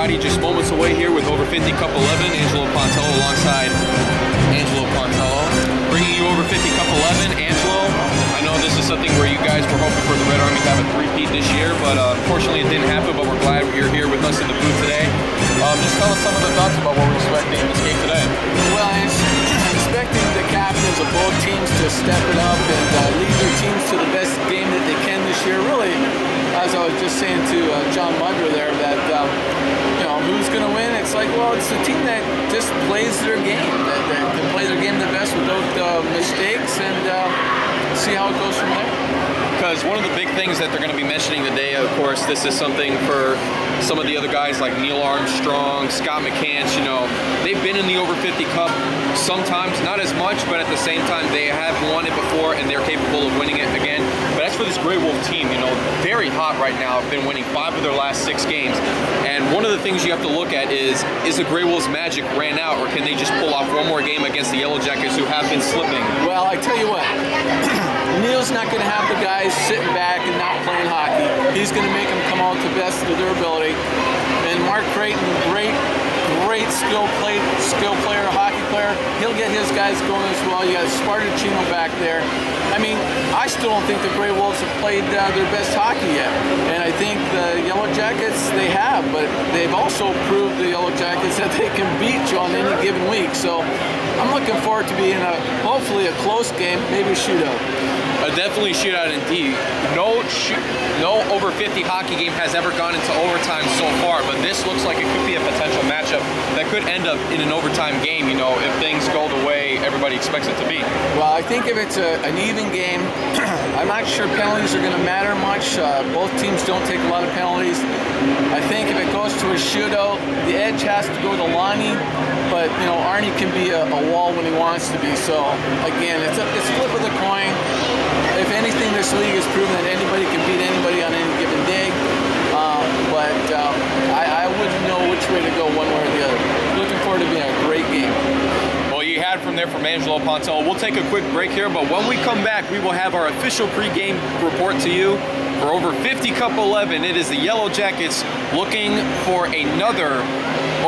everybody, just moments away here with over 50 Cup 11. Angelo Pontello alongside Angelo Pontello, bringing you over 50 Cup 11. Angelo, I know this is something where you guys were hoping for the Red Army to have a three-peat this year, but unfortunately it didn't happen, but we're glad you're here with us in the booth today. Just tell us some of the thoughts about what we're expecting in this game today. Well, I'm expecting the captains of both teams to step it up and lead their teams to the best game that they can this year. Really, as I was just saying to John Mudger there, that you know, who's going to win? It's like, well, it's the team that just plays their game, that can play their game the best without mistakes, and see how it goes from there. Because one of the big things that they're going to be mentioning today, of course, this is something for some of the other guys like Neil Armstrong, Scott McCants, you know, they've been in the over 50 Cup sometimes, not as much, but at the same time they have won it before and they're capable of winning it again. But as for this Grey Wolf team, you know, very hot right now, have been winning 5 of their last 6 games. And one of the things you have to look at is the Grey Wolves' magic ran out, or can they just pull off one more game against the Yellow Jackets, who have been slipping? Well, I tell you what, Neil's not going to have the guys sitting back and not playing hockey. He's going to make them come out to the best of their ability. And Mark Creighton, great skill player, hockey player. He'll get his guys going as well. You got Spartacino back there. I mean, I still don't think the Grey Wolves have played their best hockey yet. And I think the Yellow Jackets, they have, but they've also proved, the Yellow Jackets, that they can beat you on any given week. So I'm looking forward to being hopefully a close game, maybe a shootout. Definitely shootout indeed. No over 50 hockey game has ever gone into overtime so far, but this looks like it could be a potential matchup that could end up in an overtime game, you know, if things go the way everybody expects it to be. Well, I think if it's an even game, I'm not sure penalties are going to matter much. Both teams don't take a lot of penalties. I think if it goes to a shootout, the edge has to go to Lonnie, but, you know, Arnie can be a wall when he wants to be. So, again, it's flip of the coin. If anything, this league has proven that anybody can beat anybody on any given day. But I wouldn't know which way to go one way or the other. Looking forward to being a great game. Well, you had from there from Angelo Pontello. We'll take a quick break here, but when we come back, we will have our official pregame report to you for over 50 Cup 11. It is the Yellow Jackets looking for another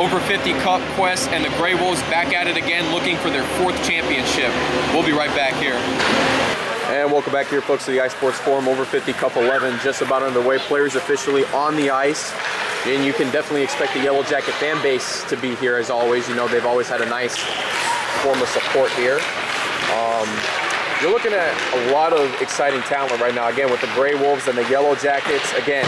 over 50 Cup quest, and the Grey Wolves back at it again, looking for their 4th championship. We'll be right back here. And welcome back here, folks, to the Ice Sports Forum. Over 50 Cup 11 just about underway. Players officially on the ice, and you can definitely expect the Yellow Jacket fan base to be here as always. You know, they've always had a nice form of support here. You're looking at a lot of exciting talent right now, again, with the Grey Wolves and the Yellow Jackets. Again,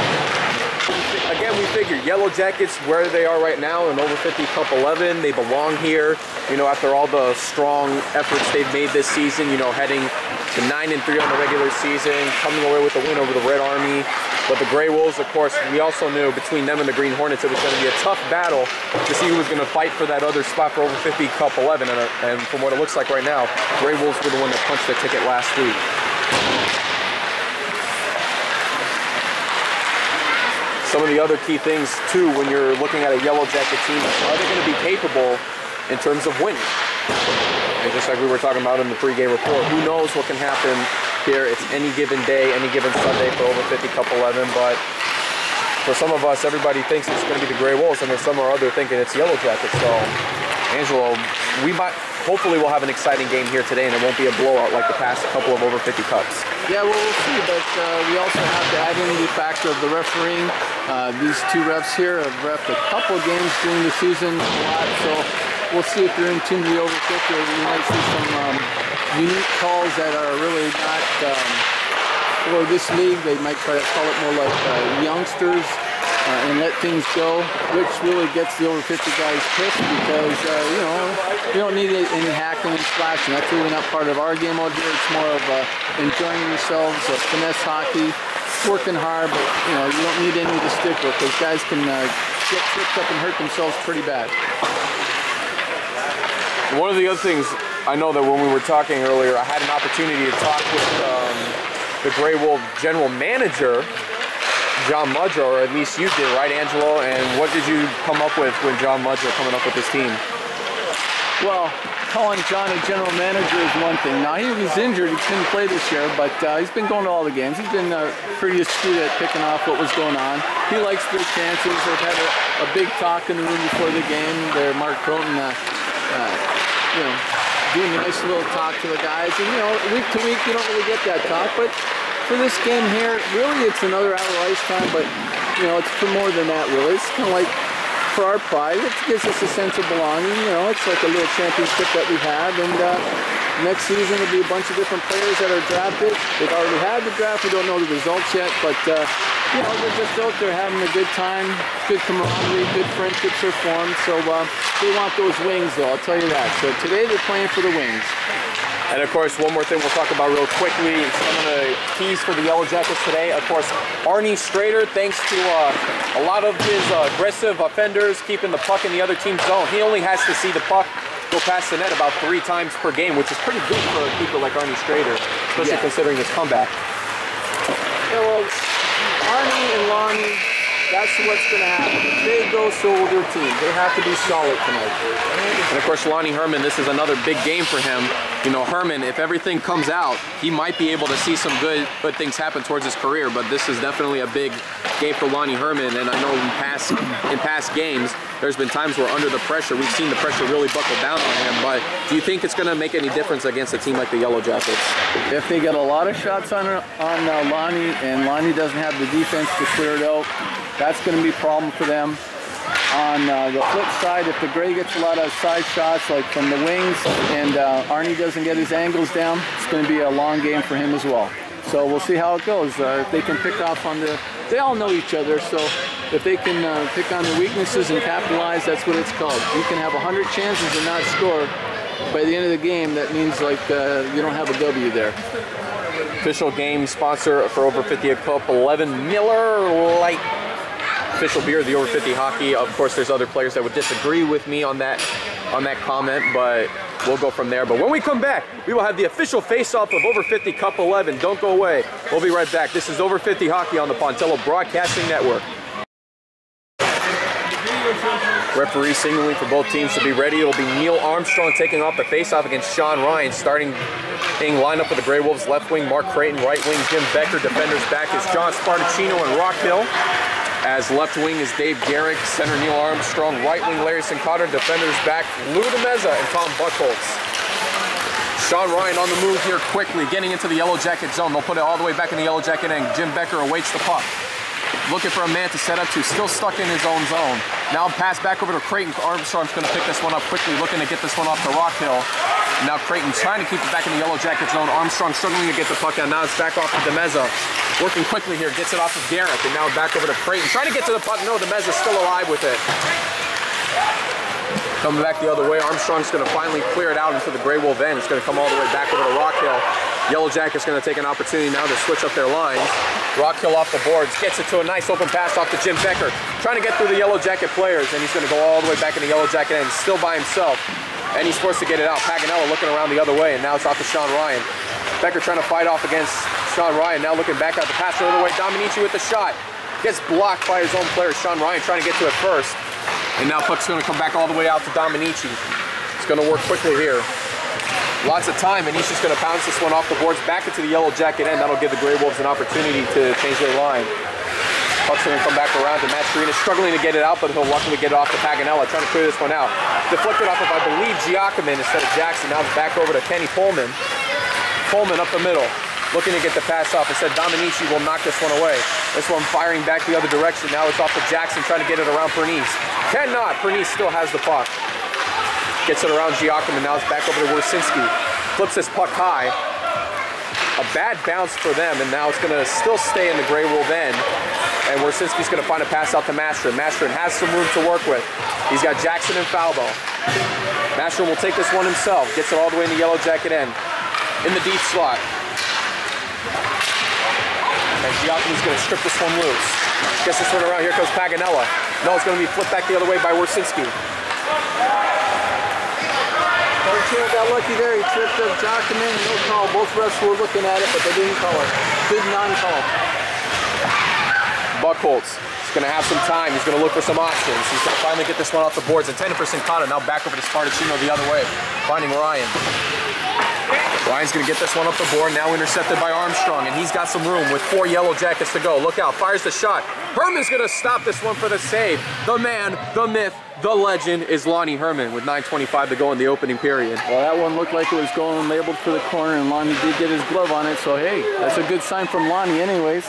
we figure Yellow Jackets, where they are right now in over 50 Cup 11, they belong here. You know, after all the strong efforts they've made this season, you know, heading to 9-3 on the regular season, coming away with a win over the Red Army. But the Grey Wolves, of course, we also knew between them and the Green Hornets it was going to be a tough battle to see who was going to fight for that other spot for over 50 Cup 11. And from what it looks like right now, Grey Wolves were the one that punched their ticket last week. Some of the other key things, too, when you're looking at a Yellow Jacket team, are they going to be capable in terms of winning? And just like we were talking about in the pregame report, who knows what can happen here. It's any given day, any given Sunday for over 50 Cup 11, but for some of us, everybody thinks it's going to be the Grey Wolves, and then some are other thinking it's Yellow Jackets. So, Angelo, hopefully we'll have an exciting game here today, and it won't be a blowout like the past couple of over 50 Cups. Yeah, well, we'll see, but we also have to add in the factor of the refereeing. These 2 refs here have reffed a couple of games during the season a lot, so we'll see if they're in tune to the over 50. We might see some unique calls that are really not for this league. They might try to call it more like youngsters and let things go, which really gets the over 50 guys pissed because, you know, you don't need any hacking and slashing. That's really not part of our game out here. It's more of enjoying yourselves, finesse hockey, working hard, but, you know, you don't need any of the stick work because guys can get tripped up and hurt themselves pretty bad. One of the other things, I know that when we were talking earlier, I had an opportunity to talk with the Grey Wolf general manager, John Mudger, or at least you did, right, Angelo? And what did you come up with when John Mudger coming up with this team? Well, calling John a general manager is one thing. Now, he was injured. He couldn't play this year, but he's been going to all the games. He's been pretty astute at picking off what was going on. He likes their chances. They've had a big talk in the room before the game. There, Mark Croton, you know, doing a nice little talk to the guys. And, you know, week to week, you don't really get that talk. But for this game here, really, it's another hour ice time. But, you know, it's for more than that, really. It's kind of like, for our pride, it gives us a sense of belonging. You know, it's like a little championship that we had, and next season will be a bunch of different players that are drafted. They've already had the draft. We don't know the results yet, but you know, they're just out there having a good time, good camaraderie, good friendships are formed. So they want those wings, though. I'll tell you that. So today they're playing for the wings. And of course, one more thing we'll talk about real quickly, some of the keys for the Yellow Jackets today. Of course, Arnie Strader, thanks to a lot of his aggressive offenders keeping the puck in the other team's zone. He only has to see the puck go past the net about 3 times per game, which is pretty good for a keeper like Arnie Strader, especially considering his comeback. Yeah, well, Arnie and Lonnie, that's what's going to happen. If they go, so will their team. They have to be solid tonight. And of course, Lonnie Herman, this is another big game for him. You know, Herman, if everything comes out, he might be able to see some good things happen towards his career, but this is definitely a big game for Lonnie Herman. And I know in past games, there's been times where under the pressure, we've seen the pressure really buckle down on him. But do you think it's going to make any difference against a team like the Yellow Jackets? If they get a lot of shots on Lonnie, and Lonnie doesn't have the defense to clear it out, that's going to be a problem for them. On the flip side, if the Gray gets a lot of side shots, like from the wings, and Arnie doesn't get his angles down, it's going to be a long game for him as well. So we'll see how it goes. If they can pick off on they all know each other, so if they can pick on the weaknesses and capitalize, that's what it's called. You can have 100 chances and not score. By the end of the game, that means like you don't have a W there. Official game sponsor for Over 50 a Cup, 11 Miller Lite. Official beer, the Over 50 hockey. Of course, there's other players that would disagree with me on that comment, but we'll go from there. But when we come back, we will have the official face-off of Over 50 Cup 11. Don't go away. We'll be right back. This is Over 50 Hockey on the Pontello Broadcasting Network. Referee signaling for both teams to be ready. It'll be Neil Armstrong taking off the face-off against Sean Ryan. Starting lineup for the Grey Wolves, left wing Mark Creighton, right wing Jim Becker. Defenders back is John Spartacino and Rockhill. As left wing is Dave Garrick, center Neil Armstrong, right wing Larry Sincotter, defenders back Lou DeMeza and Tom Buchholz. Sean Ryan on the move here quickly, getting into the Yellow Jacket zone. They'll put it all the way back in the Yellow Jacket end. Jim Becker awaits the puck. Looking for a man to set up to, still stuck in his own zone. Now pass back over to Creighton. Armstrong's going to pick this one up quickly, looking to get this one off to Rockhill. Now Creighton trying to keep it back in the Yellow Jacket zone. Armstrong struggling to get the puck out. Now it's back off to DeMeza. Working quickly here, gets it off of Garrett, and now back over to Creighton. Trying to get to the puck. No, DeMeza's still alive with it. Coming back the other way, Armstrong's going to finally clear it out into the Grey Wolf end. It's going to come all the way back over to Rockhill. Yellow Jackets going to take an opportunity now to switch up their lines. Rockhill off the boards, gets it to a nice open pass off to Jim Becker. Trying to get through the Yellow Jacket players, and he's going to go all the way back in the Yellow Jacket end, still by himself. And he's forced to get it out. Paganella looking around the other way, and now it's off to Sean Ryan. Becker trying to fight off against Sean Ryan, now looking back out the pass the other way. Dominici with the shot. Gets blocked by his own player, Sean Ryan, trying to get to it first. And now puck's going to come back all the way out to Dominici. It's going to work quickly here. Lots of time, and he's just going to bounce this one off the boards back into the Yellow Jacket end. That'll give the Grey Wolves an opportunity to change their line. Puck's going to come back around to Matt Serena, struggling to get it out, but he'll luckily get it off to Paganella, trying to clear this one out. Deflected off of, I believe, Giacomin instead of Jackson. Now it's back over to Kenny Pullman. Pullman up the middle, looking to get the pass off. Instead, Dominici will knock this one away. This one firing back the other direction. Now it's off to Jackson, trying to get it around Pernice. Cannot. Pernice still has the puck. Gets it around Giacomin. Now it's back over to Wersinski. Flips this puck high. A bad bounce for them, and now it's going to still stay in the Grey Wolf end. And Wersinski's going to find a pass out to Mastrin. Mastrin has some room to work with. He's got Jackson and Falbo. Mastrin will take this one himself. Gets it all the way in the Yellow Jacket end. In the deep slot. And Giacomin's going to strip this one loose. Gets this one around. Here comes Paganella. No, it's going to be flipped back the other way by Wersinski. Got lucky there. He tripped up Giacomin. No call. Both refs were looking at it, but they didn't call it. Good non-call. Buckholz is going to have some time. He's going to look for some options. He's going to finally get this one off the boards. Intended for Sincata. Now back over to Spartacino the other way. Finding Ryan. Ryan's going to get this one up the board. Now intercepted by Armstrong. And he's got some room with 4 Yellow Jackets to go. Look out. Fires the shot. Herman's going to stop this one for the save. The man, the myth, the legend is Lonnie Herman with 9:25 to go in the opening period. Well, that one looked like it was going labeled for the corner, and Lonnie did get his glove on it, so hey, that's a good sign from Lonnie anyways.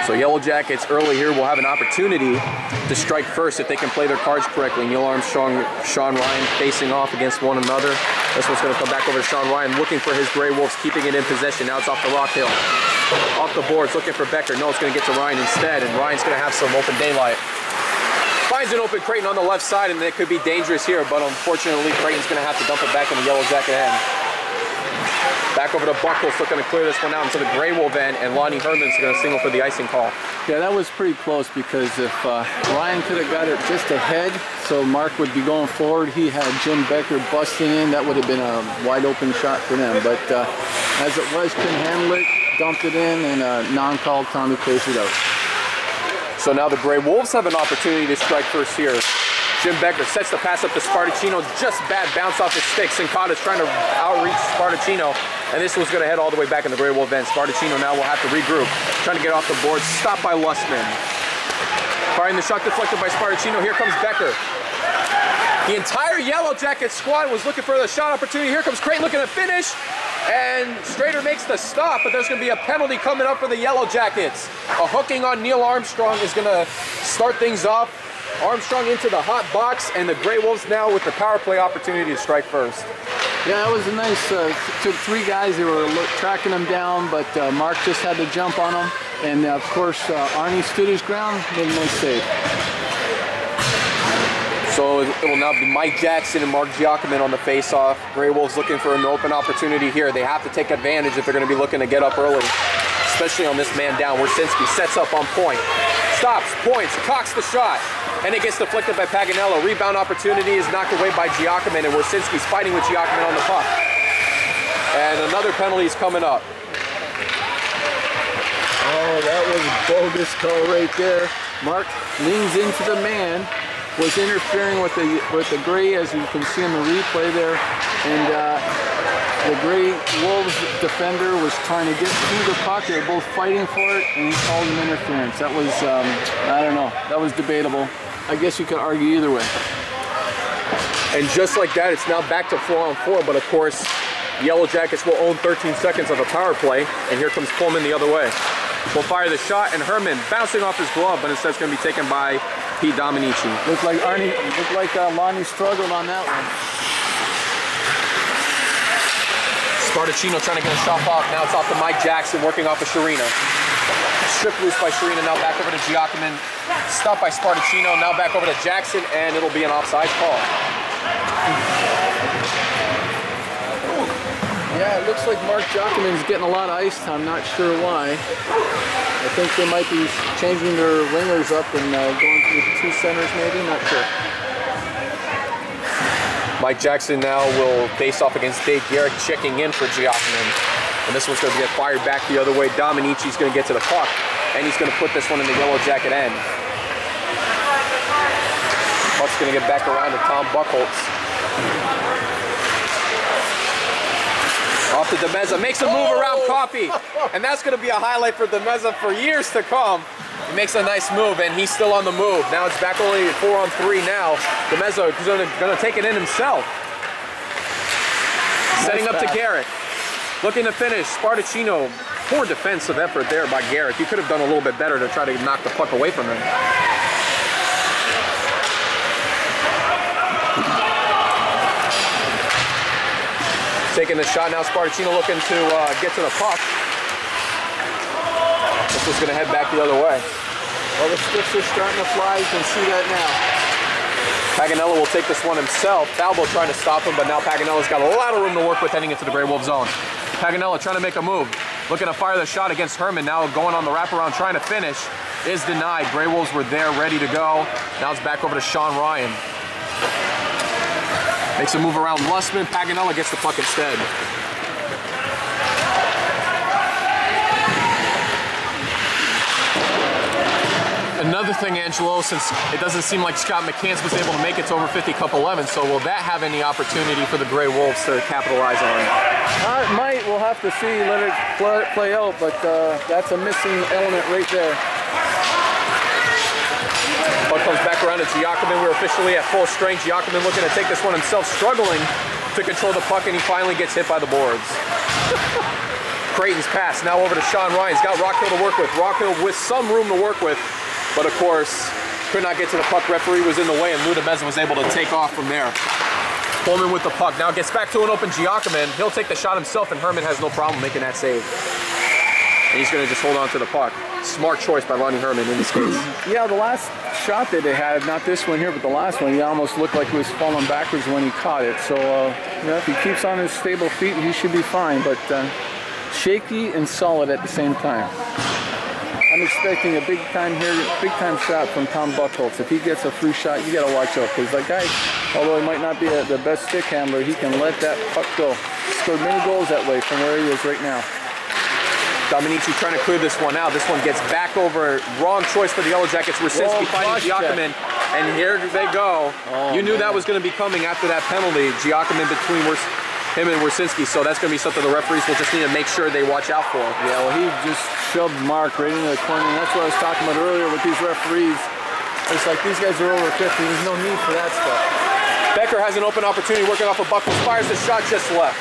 So Yellow Jackets early here will have an opportunity to strike first if they can play their cards correctly. Neil Armstrong, Sean Ryan facing off against one another. This one's going to come back over to Sean Ryan, looking for his Grey Wolves, keeping it in possession. Now it's off the rock hill. Off the boards, looking for Becker. No, it's going to get to Ryan instead, and Ryan's going to have some open daylight. Finds an open Creighton on the left side, and it could be dangerous here, but unfortunately Creighton's going to have to dump it back in the Yellow Jacket end. Back over to Buckholz, looking to clear this one out into the Grey Wolf end, and Lonnie Herman's going to signal for the icing call. Yeah, that was pretty close, because if Ryan could have got it just ahead, so Mark would be going forward, he had Jim Becker busting in, that would have been a wide open shot for them. But as it was, couldn't handle it, dumped it in, and non-call, Tommy closed it out. So now the Grey Wolves have an opportunity to strike first here. Jim Becker sets the pass up to Spartacino, just bad bounce off his stick. Sincata's trying to outreach Spartacino, and this one's going to head all the way back in the Grey Wolf end. Spartacino now will have to regroup, trying to get off the board, stopped by Lustman. Firing the shot deflected by Spartacino, here comes Becker. The entire Yellow Jacket squad was looking for the shot opportunity. Here comes Creighton looking to finish, and Strader makes the stop, but there's going to be a penalty coming up for the Yellow Jackets. A hooking on Neil Armstrong is going to start things off. Armstrong into the hot box, and the Grey Wolves now with the power play opportunity to strike first. Yeah, that was a nice, took 3 guys, they were tracking them down, but Mark just had to jump on them, and of course Arnie stood his ground, made a nice save. So it will now be Mike Jackson and Mark Giacomin on the face-off. Grey Wolves looking for an open opportunity here. They have to take advantage if they're going to be looking to get up early, especially on this man down. Wersinski sets up on point. Stops, points, cocks the shot, and it gets deflected by Paganello. Rebound opportunity is knocked away by Giacomin, and Wersinski's fighting with Giacomin on the puck. And another penalty is coming up. Oh, that was a bogus call right there. Mark leans into the man, was interfering with the Grey, as you can see in the replay there, and the Grey Wolves defender was trying to get through the puck. They were both fighting for it, and he called him interference. That was, I don't know, that was debatable. I guess you could argue either way. And just like that, it's now back to 4-on-4, but of course, Yellow Jackets will own 13 seconds of a power play, and here comes Pullman the other way. Will fire the shot, and Herman bouncing off his glove, but instead it's going to be taken by Pete Dominici. Looked like Lonnie struggled on that one. Spartacino trying to get a shot off. Now it's off to Mike Jackson, working off of Sharina. Stripped loose by Sharina, now back over to Giacomin. Stopped by Spartacino, now back over to Jackson, and it'll be an offside call. Yeah, it looks like Mark Giacomin's getting a lot of ice time, not sure why. I think they might be changing their wingers up and going to 2 centers maybe, not sure. Mike Jackson now will face off against Dave Garrick, checking in for Giacomin. And this one's going to get fired back the other way. Dominici's going to get to the puck, and he's going to put this one in the Yellow Jacket end. Puck's going to get back around to Tom Buckholz. Off to DeMeza, makes a move around Coffey, and that's going to be a highlight for DeMeza for years to come. He makes a nice move, and he's still on the move. Now it's back only 4-on-3 now. DeMeza is going to take it in himself. Setting up to Garrett. Looking to finish. Spartacino. Poor defensive effort there by Garrett. He could have done a little bit better to try to knock the puck away from him. Taking the shot now. Spartacino looking to get to the puck. This is going to head back the other way. Well, the sticks are starting to fly. You can see that now. Paganello will take this one himself. Falbo trying to stop him, but now Paganello's got a lot of room to work with heading into the Grey Wolf zone. Paganello trying to make a move. Looking to fire the shot against Herman. Now going on the wraparound, trying to finish. Is denied. Grey Wolves were there, ready to go. Now it's back over to Sean Ryan. Makes a move around Lustman. Paganello gets the puck instead. Another thing, Angelo, since it doesn't seem like Scott McCants was able to make it to over 50 Cup 11, so will that have any opportunity for the Gray Wolves to capitalize on? It might. We'll have to see. Let it play out, but that's a missing element right there. Puck comes back around to Giacomin. We're officially at full strength. Giacomin looking to take this one himself, struggling to control the puck, and he finally gets hit by the boards. Creighton's pass now over to Sean Ryan. He's got Rockhill to work with. Rockhill with some room to work with, but of course, could not get to the puck. Referee was in the way, and Ludamez was able to take off from there. Pullman with the puck. Now gets back to an open Giacomin. He'll take the shot himself, and Herman has no problem making that save. And he's going to just hold on to the puck. Smart choice by Lonnie Herman in this case. Yeah, the last shot that they had, not this one here, but the last one, he almost looked like he was falling backwards when he caught it. So, yeah, if he keeps on his stable feet, he should be fine. But shaky and solid at the same time. I'm expecting a big time shot from Tom Buchholz. If he gets a free shot, you got to watch out, because that guy, although he might not be the best stick handler, he can let that puck go. Scored many goals that way from where he is right now. Dominici trying to clear this one out. This one gets back over. Wrong choice for the Yellow Jackets. Rusinski fighting Giacomin, and here they go. Oh, you knew that was going to be coming after that penalty. Giacomin between him and Rusinski, so that's going to be something the referees will just need to make sure they watch out for. Yeah, well, he just shoved Mark right into the corner, and that's what I was talking about earlier with these referees. It's like these guys are over 50. There's no need for that stuff. Becker has an open opportunity working off of Buchholz. Fires the shot just left.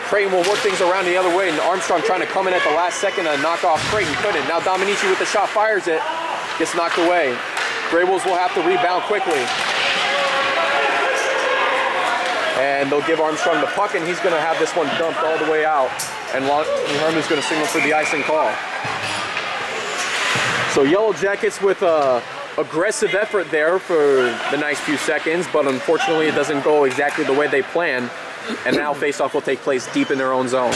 Creighton will work things around the other way, and Armstrong trying to come in at the last second to knock off Creighton. Couldn't. Now Dominici with the shot fires it. Gets knocked away. Gray Wolves will have to rebound quickly. And they'll give Armstrong the puck, and he's going to have this one dumped all the way out. And Herman's going to signal for the icing call. So Yellow Jackets with a aggressive effort there for the nice few seconds, but unfortunately it doesn't go exactly the way they planned. And now face-off will take place deep in their own zone.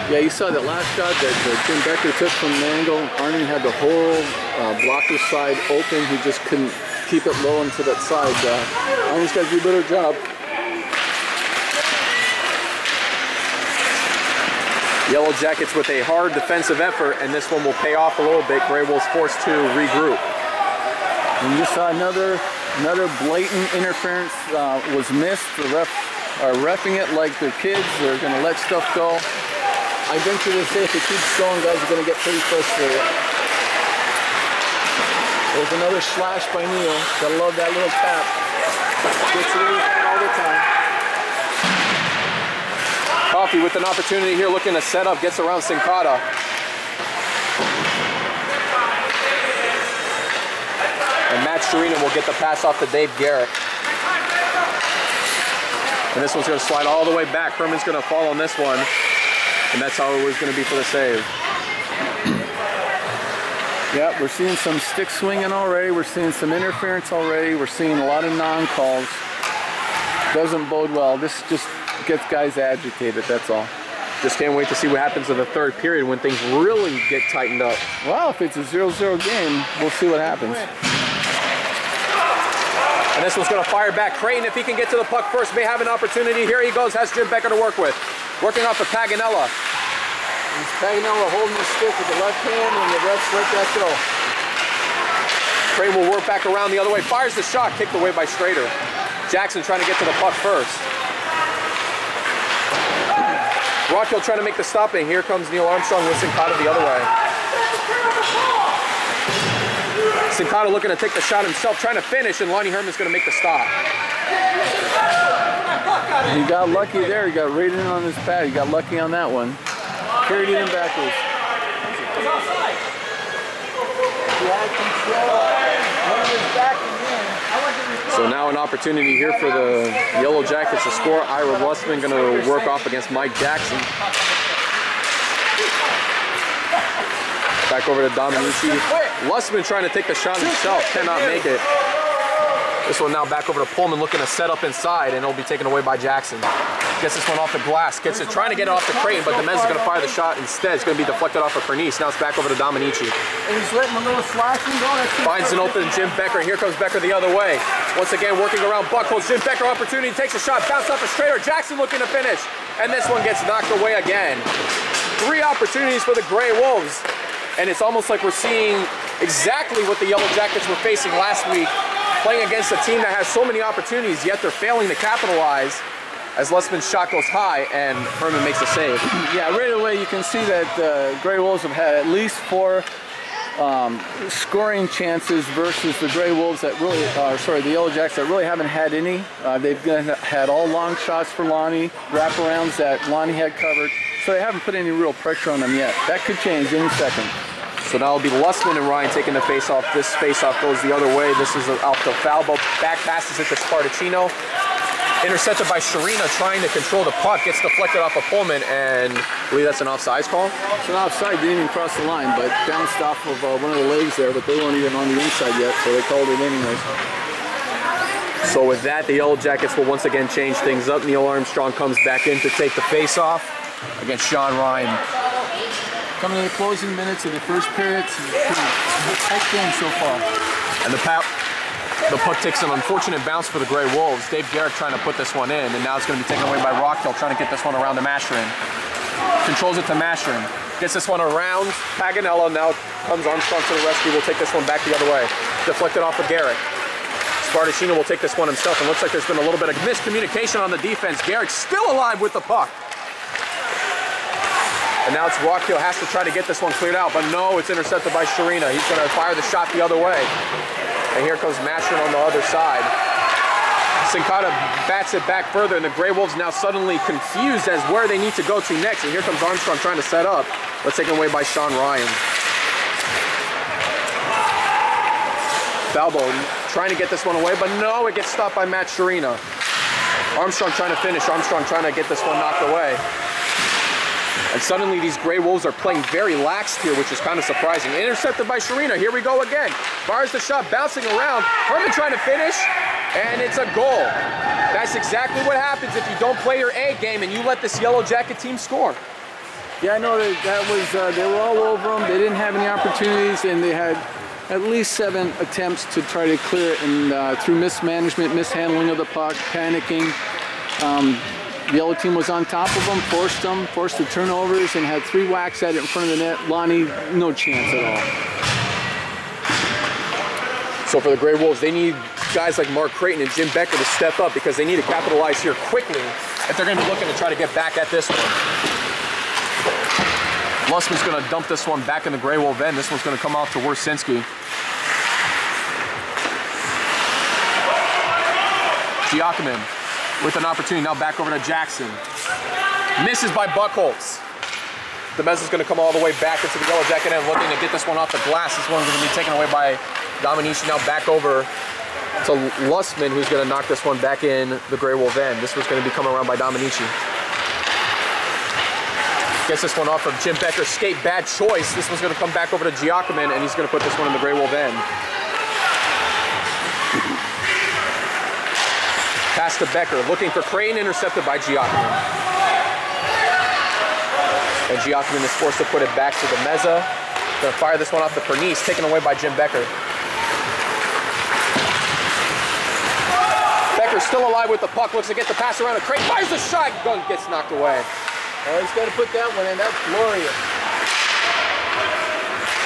Yeah, you saw that last shot that Jim Becker took from the angle. Arnie had the whole blocker side open. He just couldn't keep it low into that side. Arnie's got to do a better job. Yellow Jackets with a hard defensive effort, and this one will pay off a little bit. Gray Wolves forced to regroup. And you saw another blatant interference was missed. The ref are reffing it like they're kids. They're going to let stuff go. I venture to say if it keeps going, guys are going to get pretty frustrated. There's another slash by Neal. Gotta love that little tap. Gets it in all the time. Coffee with an opportunity here, looking to set up, gets around Sincata. And Matt Sharina will get the pass off to Dave Garrett. And this one's going to slide all the way back. Herman's going to fall on this one. And that's how it was going to be for the save. Yeah, we're seeing some stick swinging already. We're seeing some interference already. We're seeing a lot of non-calls. Doesn't bode well. This just gets guys agitated, that's all. Just can't wait to see what happens in the third period when things really get tightened up. Well, if it's a 0-0 game, we'll see what happens. And this one's going to fire back. Creighton, if he can get to the puck first, may have an opportunity. Here he goes, has Jim Becker to work with. Working off of Paganella. Paganella holding the stick with the left hand, and the refs let that go. Creighton will work back around the other way. Fires the shot, kicked away by Strader. Jackson trying to get to the puck first. Rockhill trying to make the stopping. Here comes Neil Armstrong with Sincata the other way. Sincata looking to take the shot himself, trying to finish, and Lonnie Herman's going to make the stop. He got lucky there. He got right in on his pad. He got lucky on that one. Carried it in backwards. So now an opportunity here for the Yellow Jackets to score. Ira Lussman going to work off against Mike Jackson. Back over to Dominici. Lussman trying to take the shot himself, cannot make it. This one now back over to Pullman, looking to set up inside, and it'll be taken away by Jackson. Gets this one off the glass, gets it, trying to get it off the Creighton, but Demez is going to fire the shot instead. It's going to be deflected off of Pernice. Now it's back over to Dominici. And he's letting a little flashing go. Finds an open Jim Becker. Here comes Becker the other way. Once again, working around Buchholz. Jim Becker opportunity, takes a shot, bounce off a Strader. Jackson looking to finish, and this one gets knocked away again. 3 opportunities for the Gray Wolves, and it's almost like we're seeing exactly what the Yellow Jackets were facing last week, playing against a team that has so many opportunities, yet they're failing to capitalize as Lessman's shot goes high and Herman makes a save. Yeah, right away you can see that the Grey Wolves have had at least 4 scoring chances versus the Grey Wolves that really, the Yellow Jackets that really haven't had any. They've had all long shots for Lonnie, wraparounds that Lonnie had covered, so they haven't put any real pressure on them yet. That could change any second. So now it'll be Lessman and Ryan taking the face-off. This face-off goes the other way. This is out to Falbo. Back passes it to Spartacino. Intercepted by Sharina trying to control the puck. Gets deflected off of Pullman, and I believe that's an offsides call. It's an offside, didn't even cross the line, but bounced off of one of the legs there, but they weren't even on the inside yet, so they called it anyways. So with that, the Yellow Jackets will once again change things up. Neil Armstrong comes back in to take the face-off against Sean Ryan. Coming to the closing minutes of the first period, it's a tight game so far. And the puck takes an unfortunate bounce for the Grey Wolves. Dave Garrick trying to put this one in, and now it's going to be taken away by Rockhill, trying to get this one around to Mashrin. Controls it to Mashrin. Gets this one around Paganella. Now comes Armstrong to the rescue. We'll take this one back the other way. Deflected off of Garrick. Spartacino will take this one himself, and looks like there's been a little bit of miscommunication on the defense. Garrick still alive with the puck. And now it's Rockhill has to try to get this one cleared out, but no, it's intercepted by Sharina. He's going to fire the shot the other way. And here comes Mashrin on the other side. Sincata bats it back further, and the Grey Wolves now suddenly confused as where they need to go to next. And here comes Armstrong trying to set up, but taken away by Sean Ryan. Falbo trying to get this one away, but no, it gets stopped by Matt Sharina. Armstrong trying to finish. Armstrong trying to get this one knocked away. And suddenly these Grey Wolves are playing very lax here, which is kind of surprising. Intercepted by Sharina. Here we go again. Fires the shot, bouncing around. Herman trying to finish, and it's a goal. That's exactly what happens if you don't play your A game and you let this Yellow Jacket team score. Yeah, I know that was, they were all over them. They didn't have any opportunities, and they had at least 7 attempts to try to clear it, and through mismanagement, mishandling of the puck, panicking. The yellow team was on top of them, forced the turnovers, and had 3 whacks at it in front of the net. Lonnie, no chance at all. So for the Grey Wolves, they need guys like Mark Creighton and Jim Becker to step up, because they need to capitalize here quickly if they're going to be looking to try to get back at this one. Lussman's going to dump this one back in the Grey Wolf end. This one's going to come off to Wersinski. Giacomin with an opportunity, now back over to Jackson. Misses by Buckholz. The Mez is going to come all the way back into the Yellow Jacket end, looking to get this one off the glass. This one's going to be taken away by Dominici. Now back over to Lussman, who's going to knock this one back in the Grey Wolf end. This one's going to be coming around by Dominici. Gets this one off of Jim Becker. Skate, bad choice. This one's going to come back over to Giacomin, and he's going to put this one in the Grey Wolf end. Pass to Becker, looking for Crane, intercepted by Giacomin. And Giacomin is forced to put it back to the Meza. Gonna fire this one off to Pernice, taken away by Jim Becker. Becker's still alive with the puck, looks to get the pass around to Crane, fires the shot, gun gets knocked away. Oh, he's got to put that one in, that's glorious.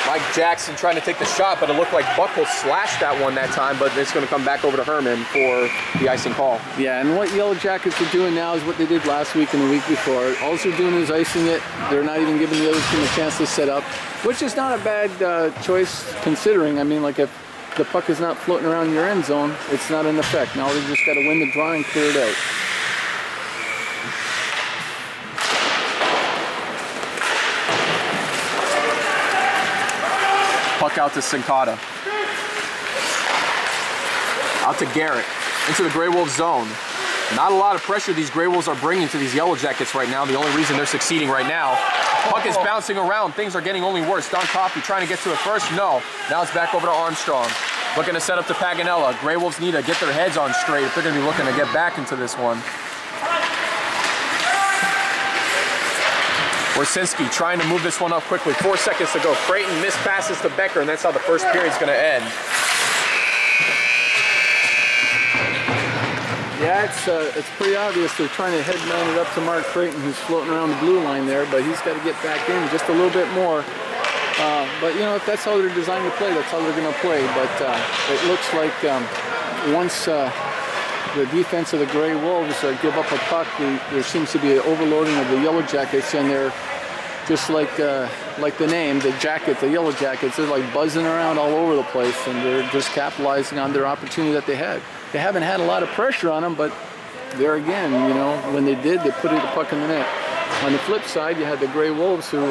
Mike Jackson trying to take the shot, but it looked like Buckle slashed that one that time, but it's going to come back over to Herman for the icing call. Yeah, and what Yellow Jackets are doing now is what they did last week and the week before. All they're doing is icing it. They're not even giving the other team a chance to set up, which is not a bad choice considering. I mean, like if the puck is not floating around your end zone, it's not an effect. Now they just got to win the draw and clear it out. Puck out to Sincata. Out to Garrett. Into the Grey Wolves zone. Not a lot of pressure these Grey Wolves are bringing to these Yellow Jackets right now. The only reason they're succeeding right now. Puck is bouncing around. Things are getting only worse. Don Coffey trying to get to it first. No. Now it's back over to Armstrong. Looking to set up to Paganella. Grey Wolves need to get their heads on straight if they're going to be looking to get back into this one. Wersinski trying to move this one up quickly. 4 seconds to go. Creighton missed passes to Becker, and that's how the first period's going to end. Yeah, it's pretty obvious they're trying to headman it up to Mark Creighton, who's floating around the blue line there, but he's got to get back in just a little bit more. But, you know, if that's how they're designed to play, that's how they're going to play. But it looks like once the defense of the Gray Wolves give up a puck, there seems to be an overloading of the Yellow Jackets, and they're just like the name, the Jacket, the Yellow Jackets, they're like buzzing around all over the place, and they're just capitalizing on their opportunity that they had. They haven't had a lot of pressure on them, but there again, you know, when they did, they put the puck in the net. On the flip side, you had the Gray Wolves who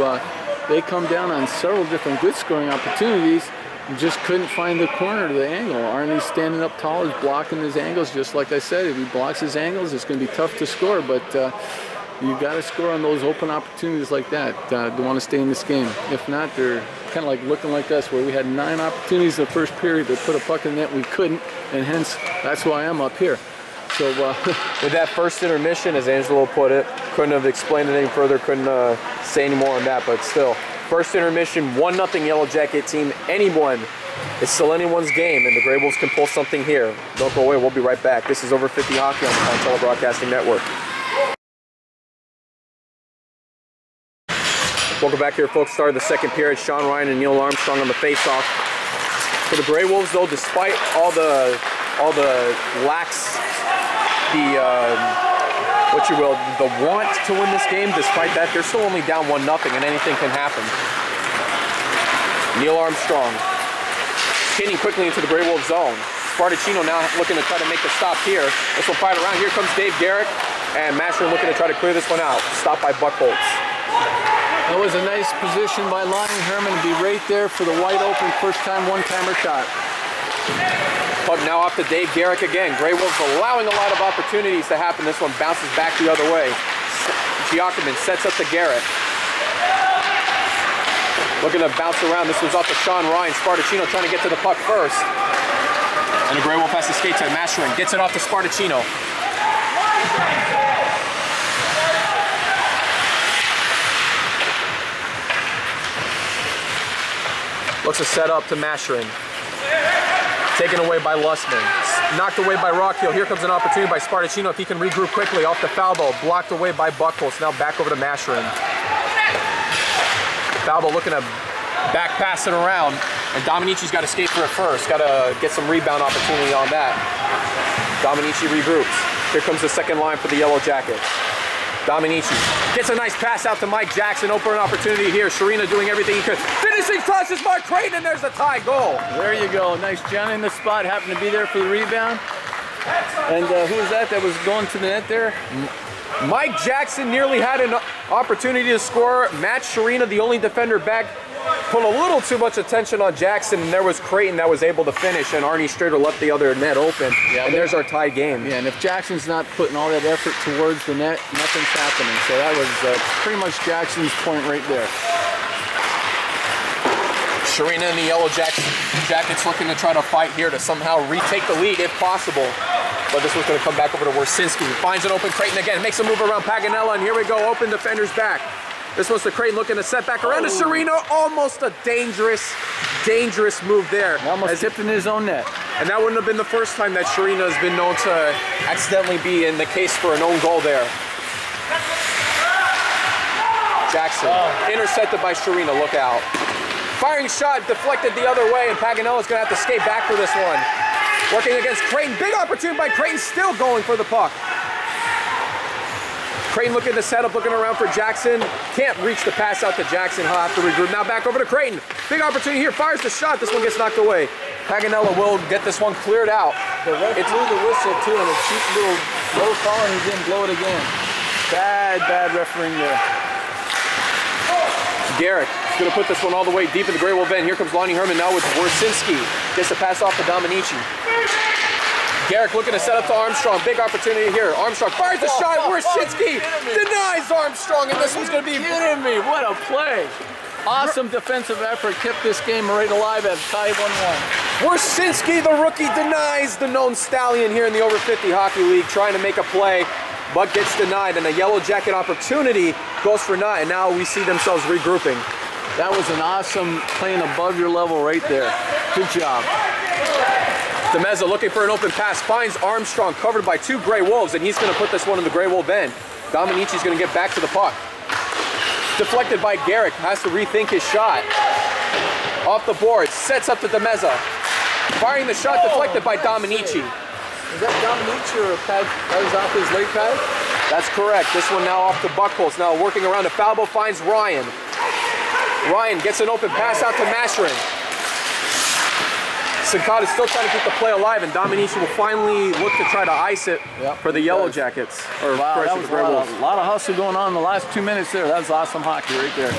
they come down on several different good scoring opportunities and just couldn't find the corner to the angle. Arnie's standing up tall, is blocking his angles, just like I said. If he blocks his angles, it's going to be tough to score, but you got to score on those open opportunities like that to want to stay in this game. If not, they're kind of like looking like us, where we had 9 opportunities in the first period to put a puck in the net, we couldn't, and hence that's why I'm up here. So with that first intermission, as Angelo put it, couldn't have explained it any further, couldn't say any more on that, but still, first intermission, 1-0 Yellow Jacket team. It's still anyone's game, and the Gray Wolves can pull something here. Don't go away, we'll be right back. This is Over 50 Hockey on the Fontella Broadcasting Network. Welcome back here, folks. Start of the second period. Sean Ryan and Neil Armstrong on the face-off. For the Gray Wolves, though, despite all the lacks, what you will, the want to win this game, despite that, they're still only down 1-0, and anything can happen. Neil Armstrong skating quickly into the Gray Wolves zone. Spartacino now looking to try to make the stop here. This one fired around. Here comes Dave Garrick, and Masher looking to try to clear this one out. Stopped by Buckholz. That was a nice position by Lonnie Herman to be right there for the wide open first-time one-timer shot. Puck now off to Dave Garrick again. Gray Wolves allowing a lot of opportunities to happen. This one bounces back the other way. Giacomin sets up to Garrett. Looking to bounce around. This was off to Sean Ryan. Spartacino trying to get to the puck first. And the Gray Wolf has to skate to Mascherin. Gets it off to Spartacino. Looks to set up to Mascherin. Taken away by Lussman. Knocked away by Rockhill. Here comes an opportunity by Spartacino if he can regroup quickly off the foul ball. Blocked away by Buckholz. Now back over to Mascherin. Foul ball looking to back pass it around. And Dominici's got to skate for it first. Got to get some rebound opportunity on that. Dominici regroups. Here comes the second line for the Yellow Jackets. Dominici gets a nice pass out to Mike Jackson. Open opportunity here. Sharina doing everything he could. Finishing touches by Creighton, and there's the tie goal. There you go. Nice John in the spot. Happened to be there for the rebound. And who was that was going to the net there? Mike Jackson nearly had an opportunity to score. Matt Sharina, the only defender back, put a little too much attention on Jackson, and there was Creighton that was able to finish, and Arnie Strader left the other net open, yeah, and there's our tie game. Yeah, and if Jackson's not putting all that effort towards the net, nothing's happening. So that was pretty much Jackson's point right there. Sharina and the Yellow Jackets looking to try to fight here to somehow retake the lead if possible. But this one's going to come back over to Wersinski. Finds an open Creighton again, makes a move around Paganella, and here we go, open defenders back. This one's to Creighton looking to set back around to Sharina. Almost a dangerous move there. Almost tipped in his own net. And that wouldn't have been the first time that Sharina has been known to accidentally be in the case for an own goal there. Jackson, intercepted by Sharina, look out. Firing shot deflected the other way, and Paganella's going to have to skate back for this one. Working against Creighton. Big opportunity by Creighton, still going for the puck. Creighton looking to set up, looking around for Jackson. Can't reach the pass out to Jackson. He'll have to regroup. Now back over to Creighton. Big opportunity here. Fires the shot. This one gets knocked away. Paganella will get this one cleared out. The ref blew the whistle too, and a cheap little low call, and he didn't blow it again. Bad refereeing there. Garrick is going to put this one all the way deep in the Gray Wolf end. Here comes Lonnie Herman now with Wersinski. Gets the pass off to Dominici. Garrick looking to set up to Armstrong. Big opportunity here. Armstrong fires the shot. Wersinski denies Armstrong, and this one's going to be... Kidding me. What a play. Awesome defensive effort. Kept this game right alive at tie 1-1. Wersinski, the rookie, denies the known stallion here in the Over 50 Hockey League, trying to make a play, but gets denied, and a Yellow Jacket opportunity goes for naught, and now we see themselves regrouping. That was an awesome playing above your level right there. Good job. DeMezza looking for an open pass, finds Armstrong covered by two Gray Wolves, and he's going to put this one in the Gray Wolf end. Dominici's going to get back to the puck. Deflected by Garrick, has to rethink his shot. Off the board, sets up to Demeza. Firing the shot deflected by Dominici. Is that Dominici or a pad that was off his late pad? That's correct. This one now off the Buckholz. Now working around the foul ball, finds Ryan. Ryan gets an open pass out to Masherin. Sincata's still trying to keep the play alive, and Dominici will finally look to try to ice it for the Yellow Jackets. Or wow, that was a lot of hustle going on in the last 2 minutes there. That was awesome hockey right there.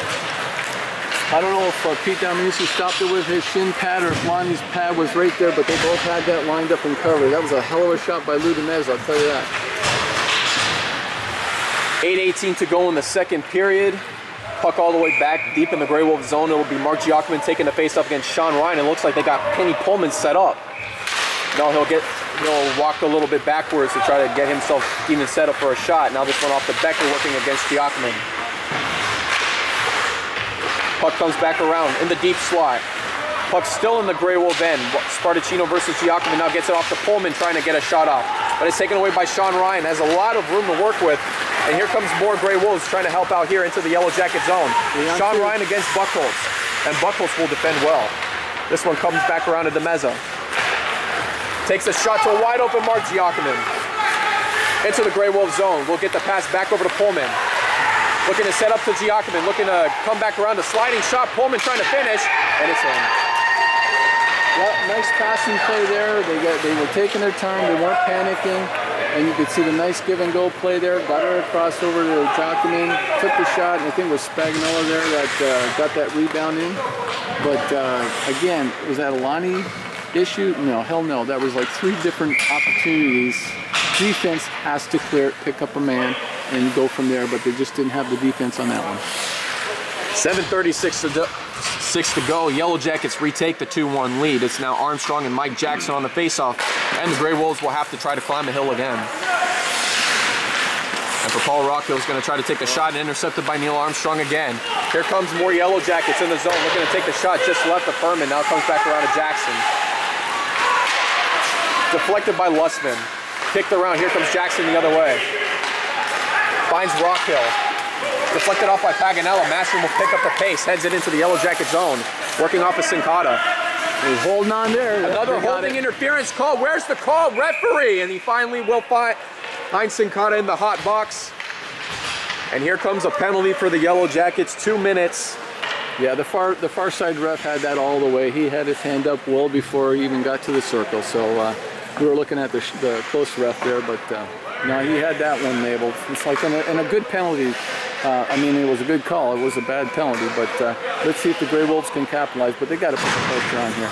I don't know if Pete Dominici stopped it with his shin pad or if Lonnie's pad was right there, but they both had that lined up and covered. That was a hell of a shot by Lou Demez, I'll tell you that. 8:18 to go in the second period. Puck all the way back deep in the Grey Wolf zone. It'll be Mark Giacomin taking the face-off against Sean Ryan. It looks like they got Kenny Pullman set up. Now he'll walk a little bit backwards to try to get himself even set up for a shot. Now this one off the Becker working against Giacomin. Puck comes back around in the deep slot. Puck still in the Grey Wolf end. Spartacino versus Giacomin now gets it off to Pullman trying to get a shot off. But it's taken away by Sean Ryan. Has a lot of room to work with. And here comes more Grey Wolves trying to help out here into the Yellow Jacket zone. Sean Ryan against Buckholz. And Buckholz will defend well. This one comes back around to Demeza. Takes a shot to a wide open Mark Giacomin. Into the Grey Wolf zone. We'll get the pass back over to Pullman. Looking to set up to Giacomin. Looking to come back around. A sliding shot. Pullman trying to finish. And it's in. Yeah, nice passing play there. They were taking their time. They weren't panicking. And you could see the nice give and go play there. Got her across over to Giacomin. Took the shot. And I think it was Spagnola there that got that rebound in. But again, was that a Lonnie issue? No, hell no. That was like 3 different opportunities. Defense has to clear it, pick up a man, and go from there. But they just didn't have the defense on that one. 7:36 to go. Yellow Jackets retake the 2-1 lead. It's now Armstrong and Mike Jackson on the faceoff, and the Grey Wolves will have to try to climb the hill again. And for Paul Rockhill is going to try to take a shot and intercepted by Neil Armstrong again. Here comes more Yellow Jackets in the zone, looking to take the shot just left of Furman. Now comes back around to Jackson. Deflected by Lussman. Kicked around. Here comes Jackson the other way. Finds Rockhill. Deflected off by Paganella. Masherin will pick up the pace, heads it into the Yellow Jacket zone, working off of Sincata. He's holding on there. Another holding interference call. Where's the call? Referee! And he finally will find Sincata in the hot box. And here comes a penalty for the Yellow Jackets. 2 minutes. Yeah, the far side ref had that all the way. He had his hand up well before he even got to the circle. So we were looking at the close ref there, but no, he had that one labeled. It's like in a good penalty. I mean, it was a good call. It was a bad penalty, but let's see if the Grey Wolves can capitalize. But they got to put the pressure on here.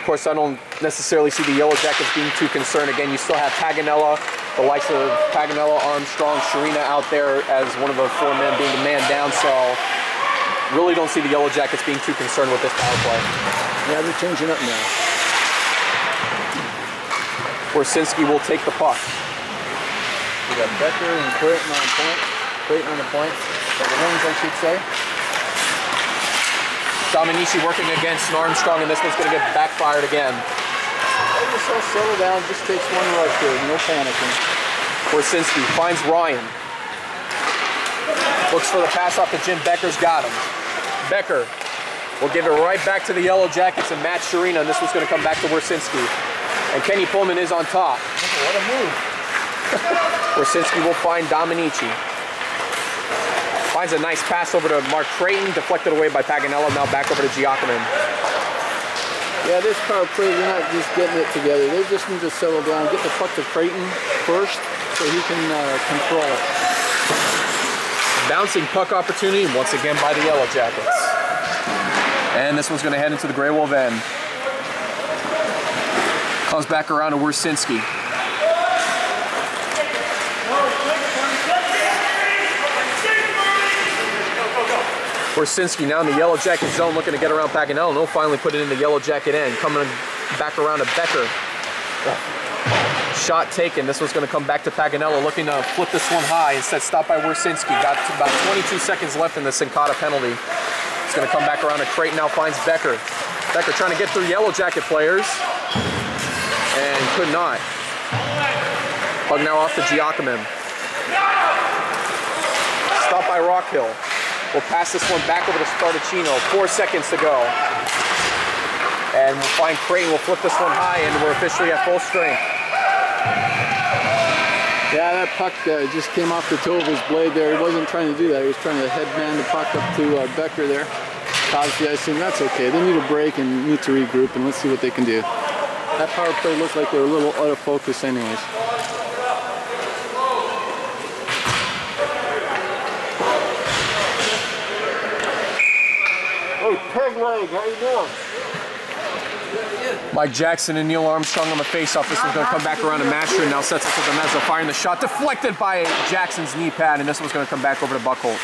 Of course, I don't necessarily see the Yellow Jackets being too concerned. Again, you still have Paganella, the likes of Paganella, Armstrong, Sharina out there as one of the 4 men being a man down. So really don't see the Yellow Jackets being too concerned with this power play. Yeah, they're changing up now. Warsinski will take the puck. We got Becker and Creighton on point. Creighton on the point. The wings, I should say. Dominici working against Armstrong, and this one's going to get backfired again. Just settle down. Just takes one rush here. No panicking. Warsinski finds Ryan. Looks for the pass off to Jim Becker's got him. Becker will give it right back to the Yellow Jackets and Matt Sharina, and this one's going to come back to Warsinski. And Kenny Pullman is on top. What a move. Warsinski will find Dominici. Finds a nice pass over to Mark Creighton, deflected away by Paganella, now back over to Giacomin. Yeah, this power play, they're not just getting it together. They just need to settle down, get the puck to Creighton first so he can control it. Bouncing puck opportunity once again by the Yellow Jackets. And this one's going to head into the Grey Wolf end. Comes back around to Warsinski. Warsinski now in the Yellow Jacket zone looking to get around Paganella, and he'll finally put it in the Yellow Jacket end. Coming back around to Becker. Shot taken. This one's going to come back to Paganella, looking to flip this one high. Instead, stopped by Warsinski. Got to about 22 seconds left in the Sincata penalty. It's going to come back around to Creighton, now finds Becker. Becker trying to get through Yellow Jacket players. And could not. Puck now off to Giacomin. Stopped by Rockhill. We'll pass this one back over to Spartacino. 4 seconds to go. And we'll find Creighton. We'll flip this one high, and we're officially at full strength. Yeah, that puck just came off the toe of his blade there. He wasn't trying to do that. He was trying to headman the puck up to Becker there. Caused the icing. That's okay. They need a break and need to regroup, and let's see what they can do. That power play looked like they were a little out of focus anyways. Hey, Peg Leg, how you doing? Mike Jackson and Neil Armstrong on the face-off. This one's going to come back around to Master and now sets up to the Mezzo, firing the shot. Deflected by Jackson's knee pad, and this one's going to come back over to Buchholz.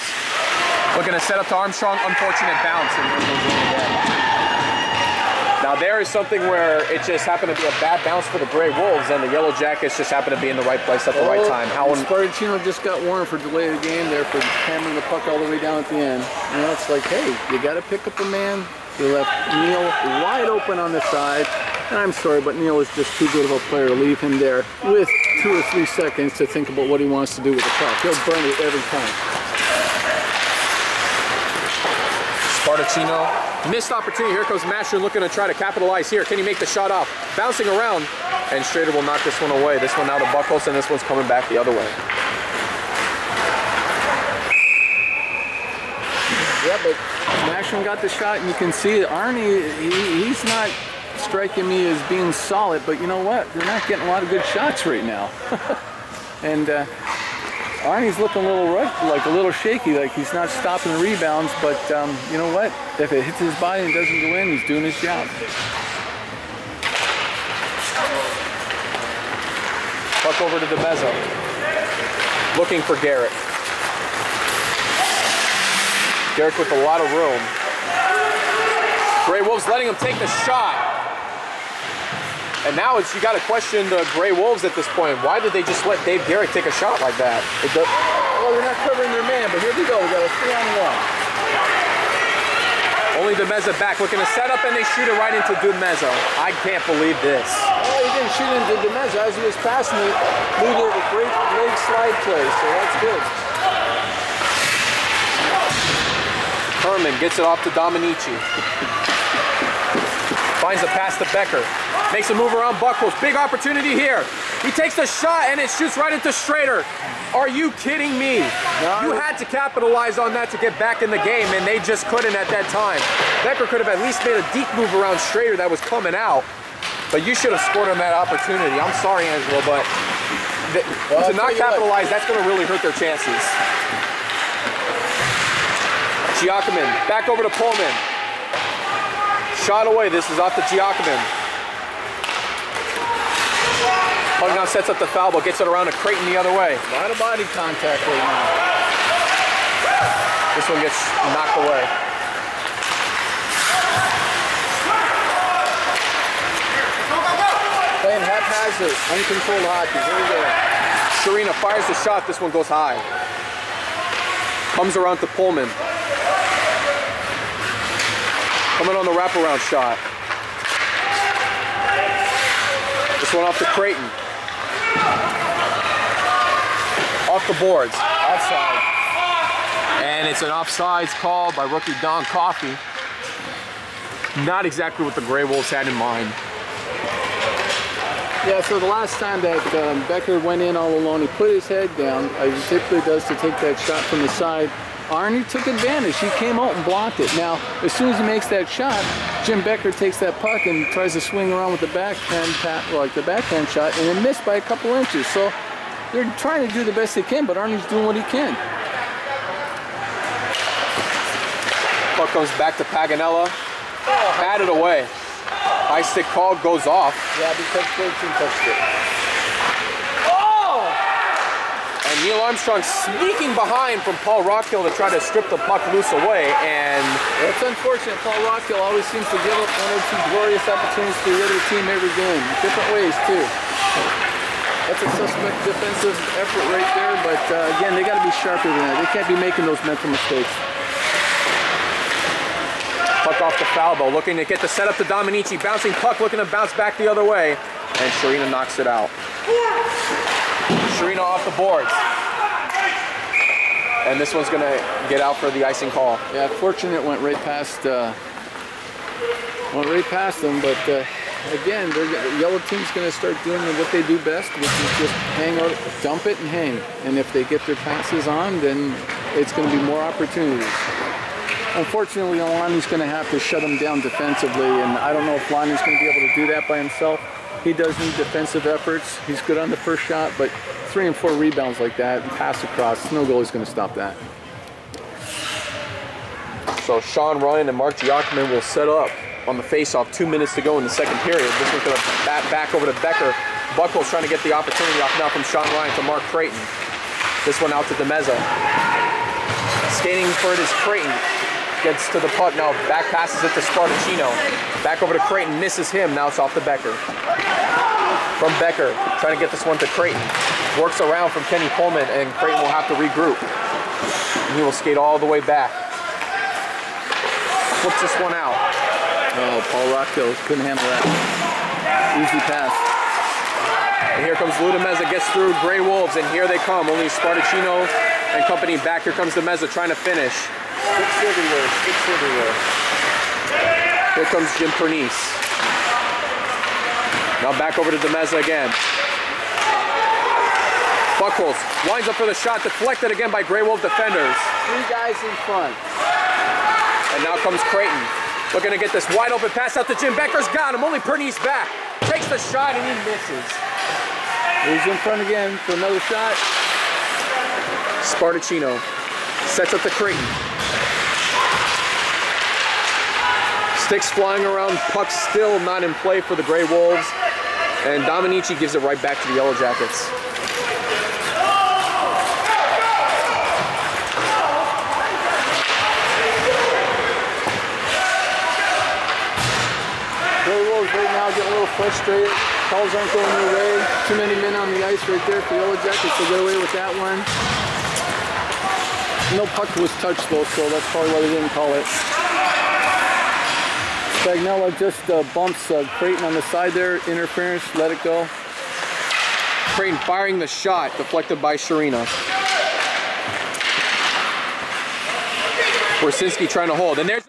Looking to set up to Armstrong. Unfortunate bounce. And there goes in again. Now there is something where it just happened to be a bad bounce for the Gray Wolves, and the Yellow Jackets just happened to be in the right place at the right time. Spartacino just got warned for delay of the game there for hammering the puck all the way down at the end. You know, it's like, hey, you got to pick up a man. They left Neil wide open on the side. And I'm sorry, but Neil is just too good of a player to leave him there with 2 or 3 seconds to think about what he wants to do with the puck. He'll burn it every time. Spartacino, missed opportunity. Here comes Masher looking to try to capitalize here. Can he make the shot off? Bouncing around, and Schrader will knock this one away. This one now to Buchholz, and this one's coming back the other way. Yeah, but Masher got the shot, and you can see Arnie, he's not striking me as being solid, but you know what? They're not getting a lot of good shots right now. And Arnie's looking a little rough, like a little shaky, like he's not stopping the rebounds, but you know what? If it hits his body and doesn't go in, he's doing his job. Puck over to DeMezzo. Looking for Garrett. Garrett with a lot of room. Gray Wolves letting him take the shot. And now you got to question the Gray Wolves at this point. Why did they just let Dave Garrett take a shot like that? Well, they're not covering their man, but here we go. We got a 3-on-1. Only DeMezzo back, looking to set up, and they shoot it right into DeMezzo. I can't believe this. Well, he didn't shoot into DeMezzo. As he was passing it, he did a great leg slide play, so that's good. Herman gets it off to Dominici. Finds a pass to Becker. Makes a move around Buchholz. Big opportunity here. He takes the shot and it shoots right into Schrader. Are you kidding me? No. You had to capitalize on that to get back in the game, and they just couldn't at that time. Becker could have at least made a deep move around Schrader that was coming out. But you should have scored on that opportunity. I'm sorry, Angelo, but to not capitalize, that's going to really hurt their chances. Giacomin, back over to Pullman. Shot away. This is off to Giacomin. Puck now sets up the foul ball, gets it around to Creighton the other way. A lot of body contact right now. This one gets knocked away. Playing haphazard, uncontrolled hockey. Here we go. Sharina fires the shot. This one goes high. Comes around to Pullman. Coming on the wraparound shot. This one off to Creighton. Off the boards. Offside. And it's an offsides call by rookie Don Coffey. Not exactly what the Gray Wolves had in mind. Yeah, so the last time that Becker went in all alone, he put his head down, as he typically does to take that shot from the side. Arnie took advantage. He came out and blocked it. Now, as soon as he makes that shot, Jim Becker takes that puck and tries to swing around with the backhand, like the backhand shot, and it missed by a couple inches. So they're trying to do the best they can, but Arnie's doing what he can. Puck comes back to Paganella. Batted away. High stick call goes off. Yeah, because 13 touched it. And Neil Armstrong sneaking behind from Paul Rockhill to try to strip the puck loose away, and it's unfortunate. Paul Rockhill always seems to give up one or two glorious opportunities to the other team every game, different ways too. That's a suspect defensive effort right there, but again, they got to be sharper than that. They can't be making those mental mistakes. Puck off the foul ball, looking to get the setup to Dominici, bouncing puck, looking to bounce back the other way, and Sharina knocks it out. Sharina off the boards. And this one's gonna get out for the icing call. Yeah, fortunate went right past them, but again, the yellow team's gonna start doing what they do best, which is just hang out, dump it and hang. And if they get their passes on, then it's gonna be more opportunities. Unfortunately, Lonnie's gonna have to shut them down defensively, and I don't know if Lonnie's gonna be able to do that by himself. He does need defensive efforts. He's good on the first shot, but 3 and 4 rebounds like that, and pass across, no goalie's going to stop that. So Sean Ryan and Mark Giacomin will set up on the face-off. 2 minutes to go in the second period. This one's going to bat back over to Becker. Buckles trying to get the opportunity off now from Sean Ryan to Mark Creighton. This one out to DeMeza. Skating for it is Creighton. Gets to the puck now. Back passes it to Spartacino. Back over to Creighton. Misses him. Now it's off to Becker. From Becker. Trying to get this one to Creighton. Works around from Kenny Pullman, and Creighton will have to regroup. And he will skate all the way back. Flips this one out. Oh, Paul Rockhill couldn't handle that. Easy pass. And here comes Lou DeMeza, gets through Grey Wolves, and here they come. Only Spartacino and company back. Here comes DeMeza trying to finish. Sticks everywhere, sticks everywhere. Here comes Jim Pernice. Now back over to DeMeza again. Buckles winds up for the shot, deflected again by Grey Wolf defenders. 3 guys in front. And now comes Creighton. Looking to get this wide open pass out to Jim. Becker's got him, only Pernice back. Takes the shot and he misses. He's in front again for another shot. Spartacino sets up to Creighton. Sticks flying around, puck still not in play for the Grey Wolves. And Dominici gives it right back to the Yellow Jackets. Grey Wolves right now getting a little frustrated. Calls aren't going their way. Too many men on the ice right there for Yellow Jackets to get away with that one. No puck was touched though, so that's probably why they didn't call it. Spagnella just bumps Creighton on the side there. Interference, let it go. Creighton firing the shot, deflected by Sharina. Warsinski trying to hold, and there's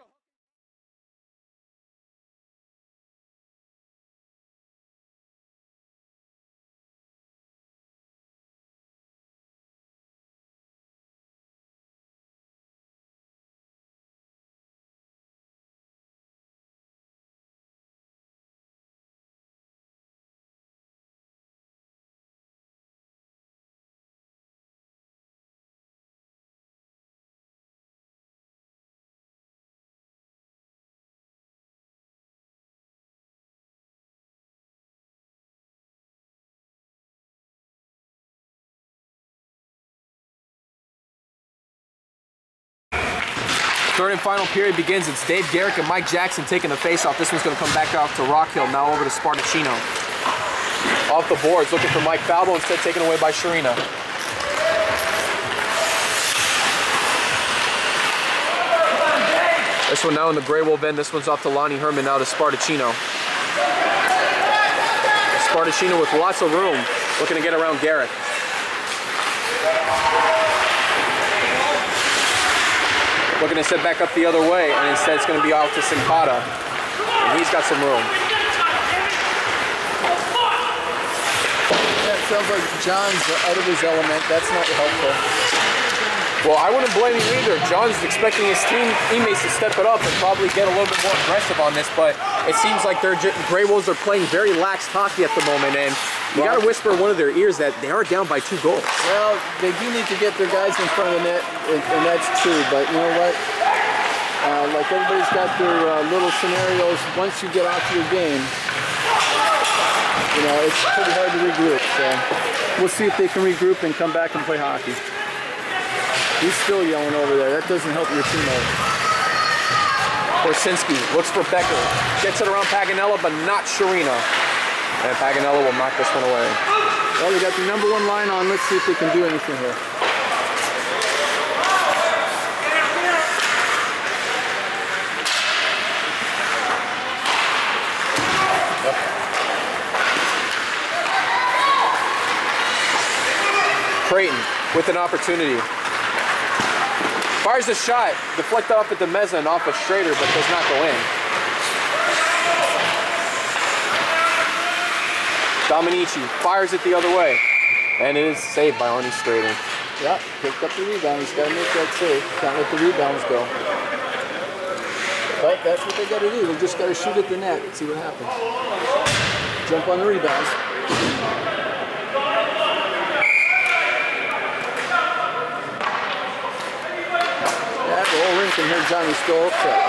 third and final period begins. It's Dave Garrick and Mike Jackson taking the face-off. This one's going to come back out to Rockhill, now over to Spartacino. Off the boards, looking for Mike Falbo, instead taken away by Sharina. This one now in the Grey Wolf end. This one's off to Lonnie Herman, now to Spartacino. Spartacino with lots of room, looking to get around Garrick. Looking to set back up the other way, and instead it's going to be out to Sincata. And he's got some room. Yeah, it sounds like John's out of his element. That's not helpful. Well, I wouldn't blame him either. John's expecting his teammates to step it up and probably get a little bit more aggressive on this, but it seems like their Grey Wolves are playing very lax hockey at the moment, and you got to whisper in one of their ears that they are down by 2 goals. Well, they do need to get their guys in front of the net, and that's true, but you know what? Like everybody's got their little scenarios. Once you get off your game, you know, it's pretty hard to regroup. So we'll see if they can regroup and come back and play hockey. He's still yelling over there. That doesn't help your teammate. Warsinski looks for Becker. Gets it around Paganella, but not Sharina. And Paganella will knock this one away. Well, they got the number 1 line on. Let's see if they can do anything here. Creighton with an opportunity. Fires the shot, deflected off at the mezza and off a straighter, but does not go in. Dominici fires it the other way, and it is saved by Arnie Strader. Yeah, picked up the rebound. He's got to make that save. Can't let the rebounds go. But that's what they got to do. They just got to shoot at the net and see what happens. Jump on the rebounds. Yeah, the whole ring can hear Johnny's still upset.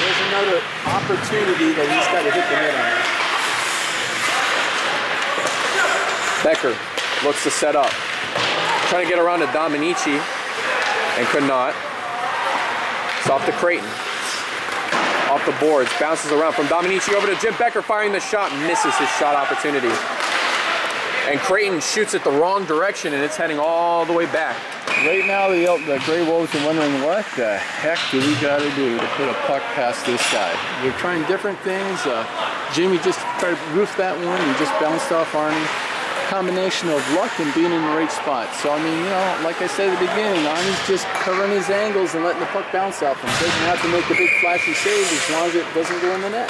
There's another opportunity that he's got to hit the net on. Becker looks to set up. Trying to get around to Dominici and could not. It's off to Creighton. Off the boards, bounces around from Dominici over to Jim Becker, firing the shot, misses his shot opportunity. And Creighton shoots it the wrong direction, and it's heading all the way back. Right now, the Grey Wolves are wondering, what the heck do we got to do to put a puck past this guy? They're trying different things. Jimmy just tried to roof that one. He just bounced off Arnie. Combination of luck and being in the right spot. So, I mean, you know, like I said at the beginning, Arnie's just covering his angles and letting the puck bounce off him. Doesn't have to make a big flashy save as long as it doesn't go in the net.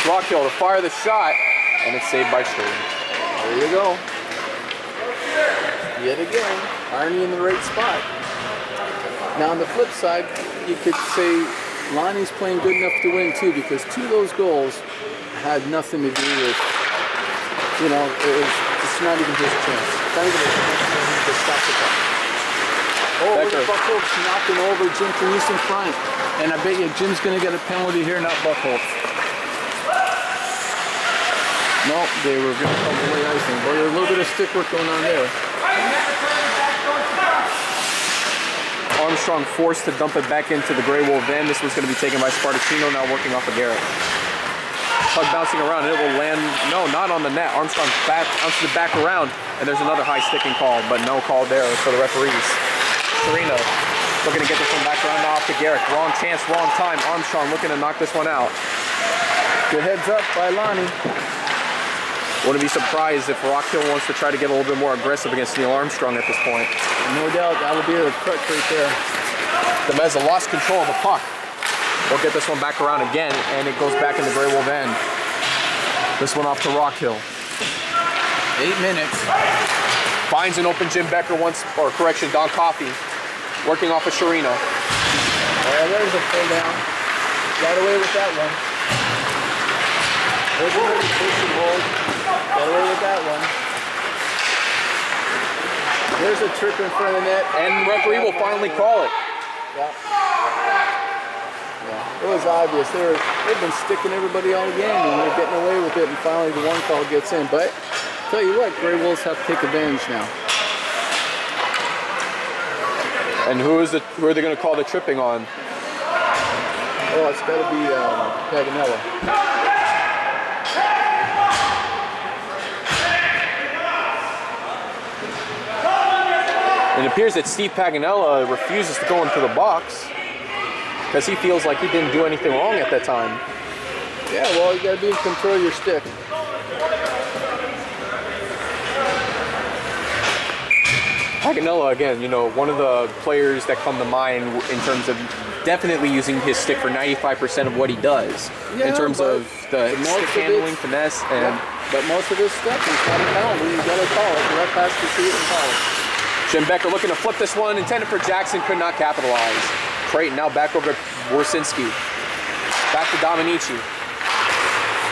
Rockhill to fire the shot, and it's saved by Strader. There you go. Yet again, Arnie in the right spot. Now on the flip side, you could say Lonnie's playing good enough to win too, because two of those goals had nothing to do with, you know, it's not even his chance. It's not even a chance to stop the puck. Oh, the Buckholz knocking over Jim Canice in front. And I bet you Jim's going to get a penalty here, not Buckholz. Nope, they were going to come away icing. But there's a little bit of stick work going on there. Armstrong forced to dump it back into the Grey Wolf van. This was going to be taken by Spartacino, now working off of Garrett. Puck bouncing around, and it will land, no, not on the net. Armstrong bounces it back around, and there's another high sticking call, but no call there for the referees. Serena looking to get this one back around now off to Garrett. Wrong chance, wrong time. Armstrong looking to knock this one out. Good heads up by Lonnie. Wouldn't be surprised if Rockhill wants to try to get a little bit more aggressive against Neil Armstrong at this point. No doubt, that'll be a crutch right there. The Mezza lost control of the puck. They'll get this one back around again, and it goes back in the Grey Wolf end. This one off to Rockhill. 8 minutes. Finds an open Jim Becker once, or correction, Don Coffey, working off of Sharina. There's a pull down. Got away with that one. There's another push and hold. Got away with that one. There's a trip in front of the net. And the referee will finally call it. Yeah. Yeah. It was obvious. They've been sticking everybody all game, and they're getting away with it, and finally the one call gets in. But tell you what, Grey Wolves have to take advantage now. And who are they going to call the tripping on? Oh, it's got to be Paganella. It appears that Steve Paganella refuses to go into the box because he feels like he didn't do anything wrong at that time. Yeah, well, you got to be in control of your stick. Paganella, again, you know, one of the players that come to mind in terms of definitely using his stick for 95% of what he does. Yeah, in terms of the stick handling, finesse, and... Yeah, but most of his stuff is not a penalty. You got to call it. The ref has to see it and call it. Jim Becker looking to flip this one, intended for Jackson, could not capitalize. Creighton now back over to Worsinski. Back to Dominici.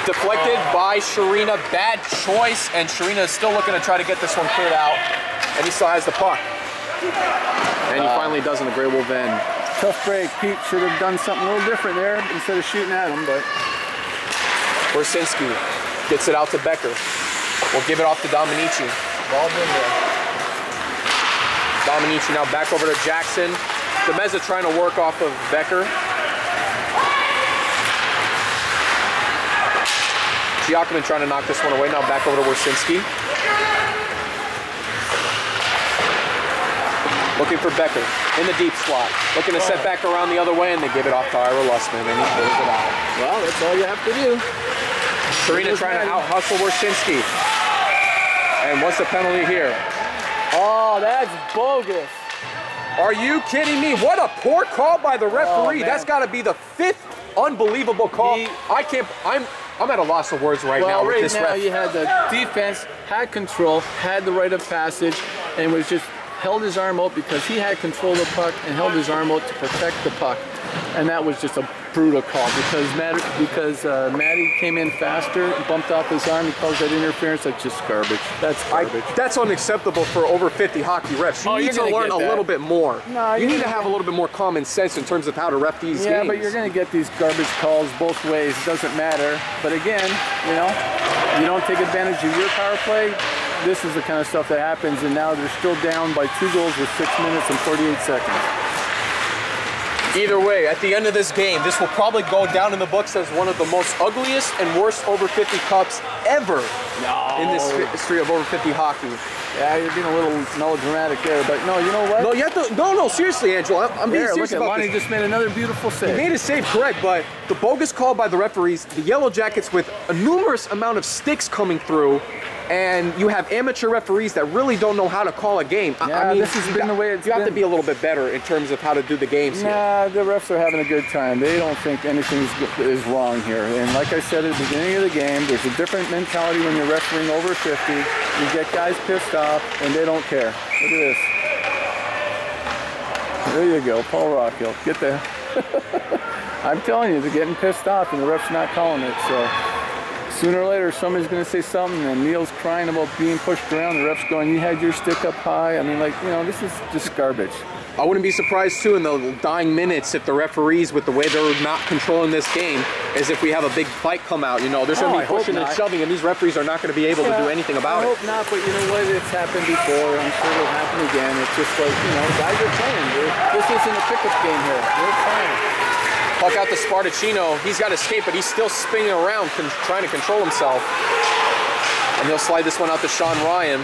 Deflected by Sharina, bad choice, and Sharina is still looking to try to get this one cleared out, and he still has the puck. And he finally does in the Grey Wolf end. Tough break. Pete should have done something a little different there instead of shooting at him, but... Worsinski gets it out to Becker. We'll give it off to Dominici. Ball in there. Dominici now back over to Jackson. The Mezza trying to work off of Becker. Giacomin trying to knock this one away. Now back over to Worsinski. Looking for Becker in the deep slot. Looking to set back around the other way, and they give it off to Ira Lussman, and he clears it out. Well, that's all you have to do. Serena trying to out-hustle Warszynski. And what's the penalty here? Oh, that's bogus. Are you kidding me? What a poor call by the referee. Oh, that's got to be the 5th unbelievable call. I'm at a loss of words right now with this ref. Right now you had the defense, had control, had the right of passage, and was just held his arm out because he had control of the puck and held his arm out to protect the puck. And that was just a brutal call because Matty came in faster, bumped off his arm, he calls that interference. That's just garbage. That's garbage. That's unacceptable for over 50 hockey refs. You need to learn a little bit more. No, you need to have a little bit more common sense in terms of how to ref these games. Yeah, but you're going to get these garbage calls both ways. It doesn't matter. But again, you know, you don't take advantage of your power play. This is the kind of stuff that happens, and now they're still down by 2 goals with 6 minutes and 48 seconds. Either way, at the end of this game, this will probably go down in the books as one of the most ugliest and worst over 50 cups ever in this history of over 50 hockey. Yeah, you're being a little melodramatic there, but no, you know what? No, you have to. No, seriously, Angelo, I'm being serious about Lonnie this. just made another beautiful save. He made a save, correct, but the bogus call by the referees, the Yellow Jackets with a numerous amount of sticks coming through, and you have amateur referees that really don't know how to call a game. Yeah, I mean, this has been the way it's been. You have to be a little bit better in terms of how to do the games here. Nah, the refs are having a good time. They don't think anything is wrong here. And like I said at the beginning of the game, there's a different mentality when you're refereeing over 50. You get guys pissed off, and they don't care. Look at this. There you go, Paul Rockhill. Get there. I'm telling you, they're getting pissed off, and the ref's not calling it. So sooner or later, somebody's going to say something, and Neil's crying about being pushed around. The ref's going, you had your stick up high. I mean, like, you know, this is just garbage. I wouldn't be surprised, too, in the dying minutes if the referees, with the way they're not controlling this game, is if we have a big fight come out. You know, there's going to be pushing and shoving, and these referees are not going to be able to do anything about it. I hope not, but you know what? It's happened before. I'm sure it'll happen again. It's just like, you know, guys are playing. This isn't a pickup game here. We're playing. Puck out to Spartacino. He's got to escape, but he's still spinning around, trying to control himself. And he'll slide this one out to Sean Ryan.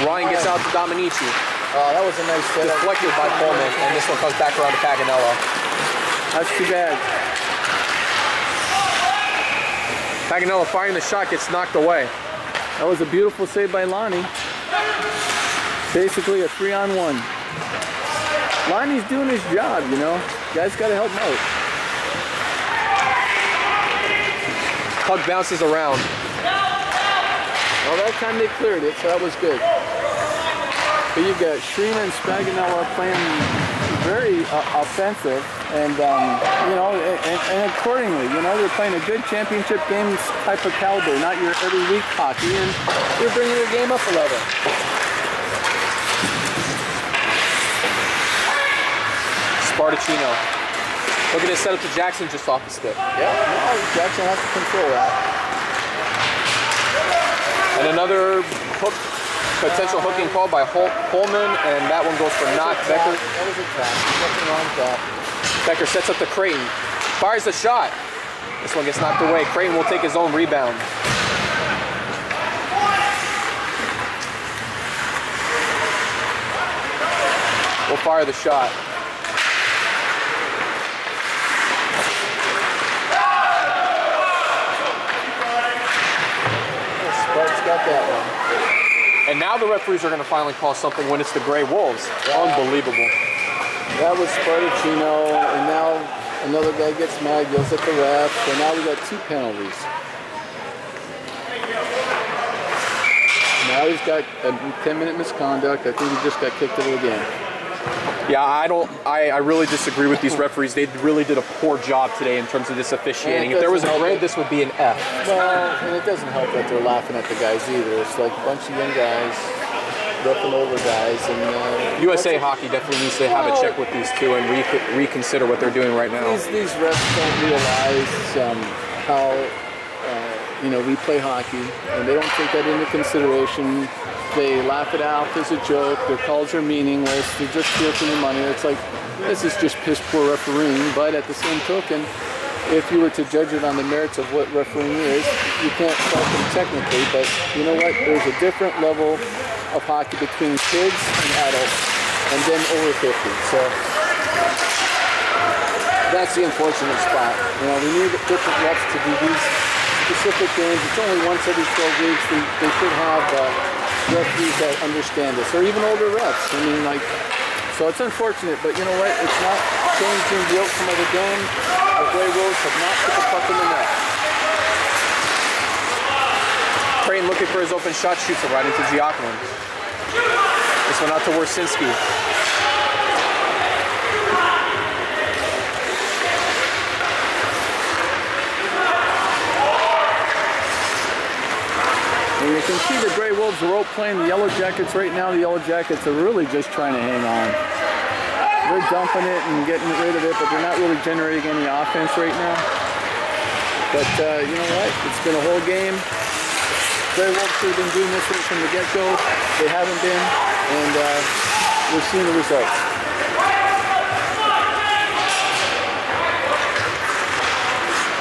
Ryan gets out to Dominici. Oh, that was a nice set. Deflected by Coleman, and this one comes back around to Paganello. That's too bad. Paganello firing the shot, gets knocked away. That was a beautiful save by Lonnie. Basically a 3-on-1. Lonnie's doing his job, you know. Guys got to help him out. Puck bounces around. Well, that time they cleared it, so that was good. But you've got Shrema and Spaganella playing very offensive, and you know, and accordingly, you know, they're playing a good championship game type of caliber, not your every week hockey, and they're bringing their game up a level. Spartacino. Look at this setup to Jackson just off the stick. Yeah, no, Jackson has to control that. And another hook. Potential hooking call by Holman, and that one goes for not Becker. That was a trap. Nothing wrong with that. Becker sets up to Creighton. Fires the shot. This one gets knocked away. Creighton will take his own rebound. We'll fire the shot. Sparks got that one. And now the referees are going to finally call something when it's the Gray Wolves. Unbelievable. That was Spartacino, and now another guy gets mad, goes at the ref, so now we got 2 penalties. Now he's got a 10-minute misconduct. I think he just got kicked out of the game. Yeah, I really disagree with these referees. They really did a poor job today in terms of this officiating. If there was a grade, this would be an F. Well, and it doesn't help that they're laughing at the guys either. It's like a bunch of young guys, roughing over guys. And USA Hockey definitely needs to have a check with these two and reconsider what they're doing right now. These refs don't realize how you know, we play hockey, and they don't take that into consideration. They laugh it out as a joke. Their calls are meaningless. They're just here for the money. It's like, this is just piss poor refereeing. But at the same token, if you were to judge it on the merits of what refereeing is, you can't fault them technically. But you know what? There's a different level of hockey between kids and adults. and then over 50. So that's the unfortunate spot. You know, we need different reps to do these specific games. It's only once every 12 weeks. They should have referees that understand this, or even older refs. I mean, like, so it's unfortunate, but you know what? It's not changing the outcome of the game. The Grey Wolves have not put the puck in the net. Crane looking for his open shot, shoots it right into Giacomo. This one out to Wersinski. And you can see the Grey Wolves are outplaying the Yellow Jackets right now. The Yellow Jackets are really just trying to hang on. They're dumping it and getting rid of it, but they're not really generating any offense right now. But you know what? It's been a whole game. Grey Wolves should have been doing this from the get-go. They haven't been, and we're seeing the results.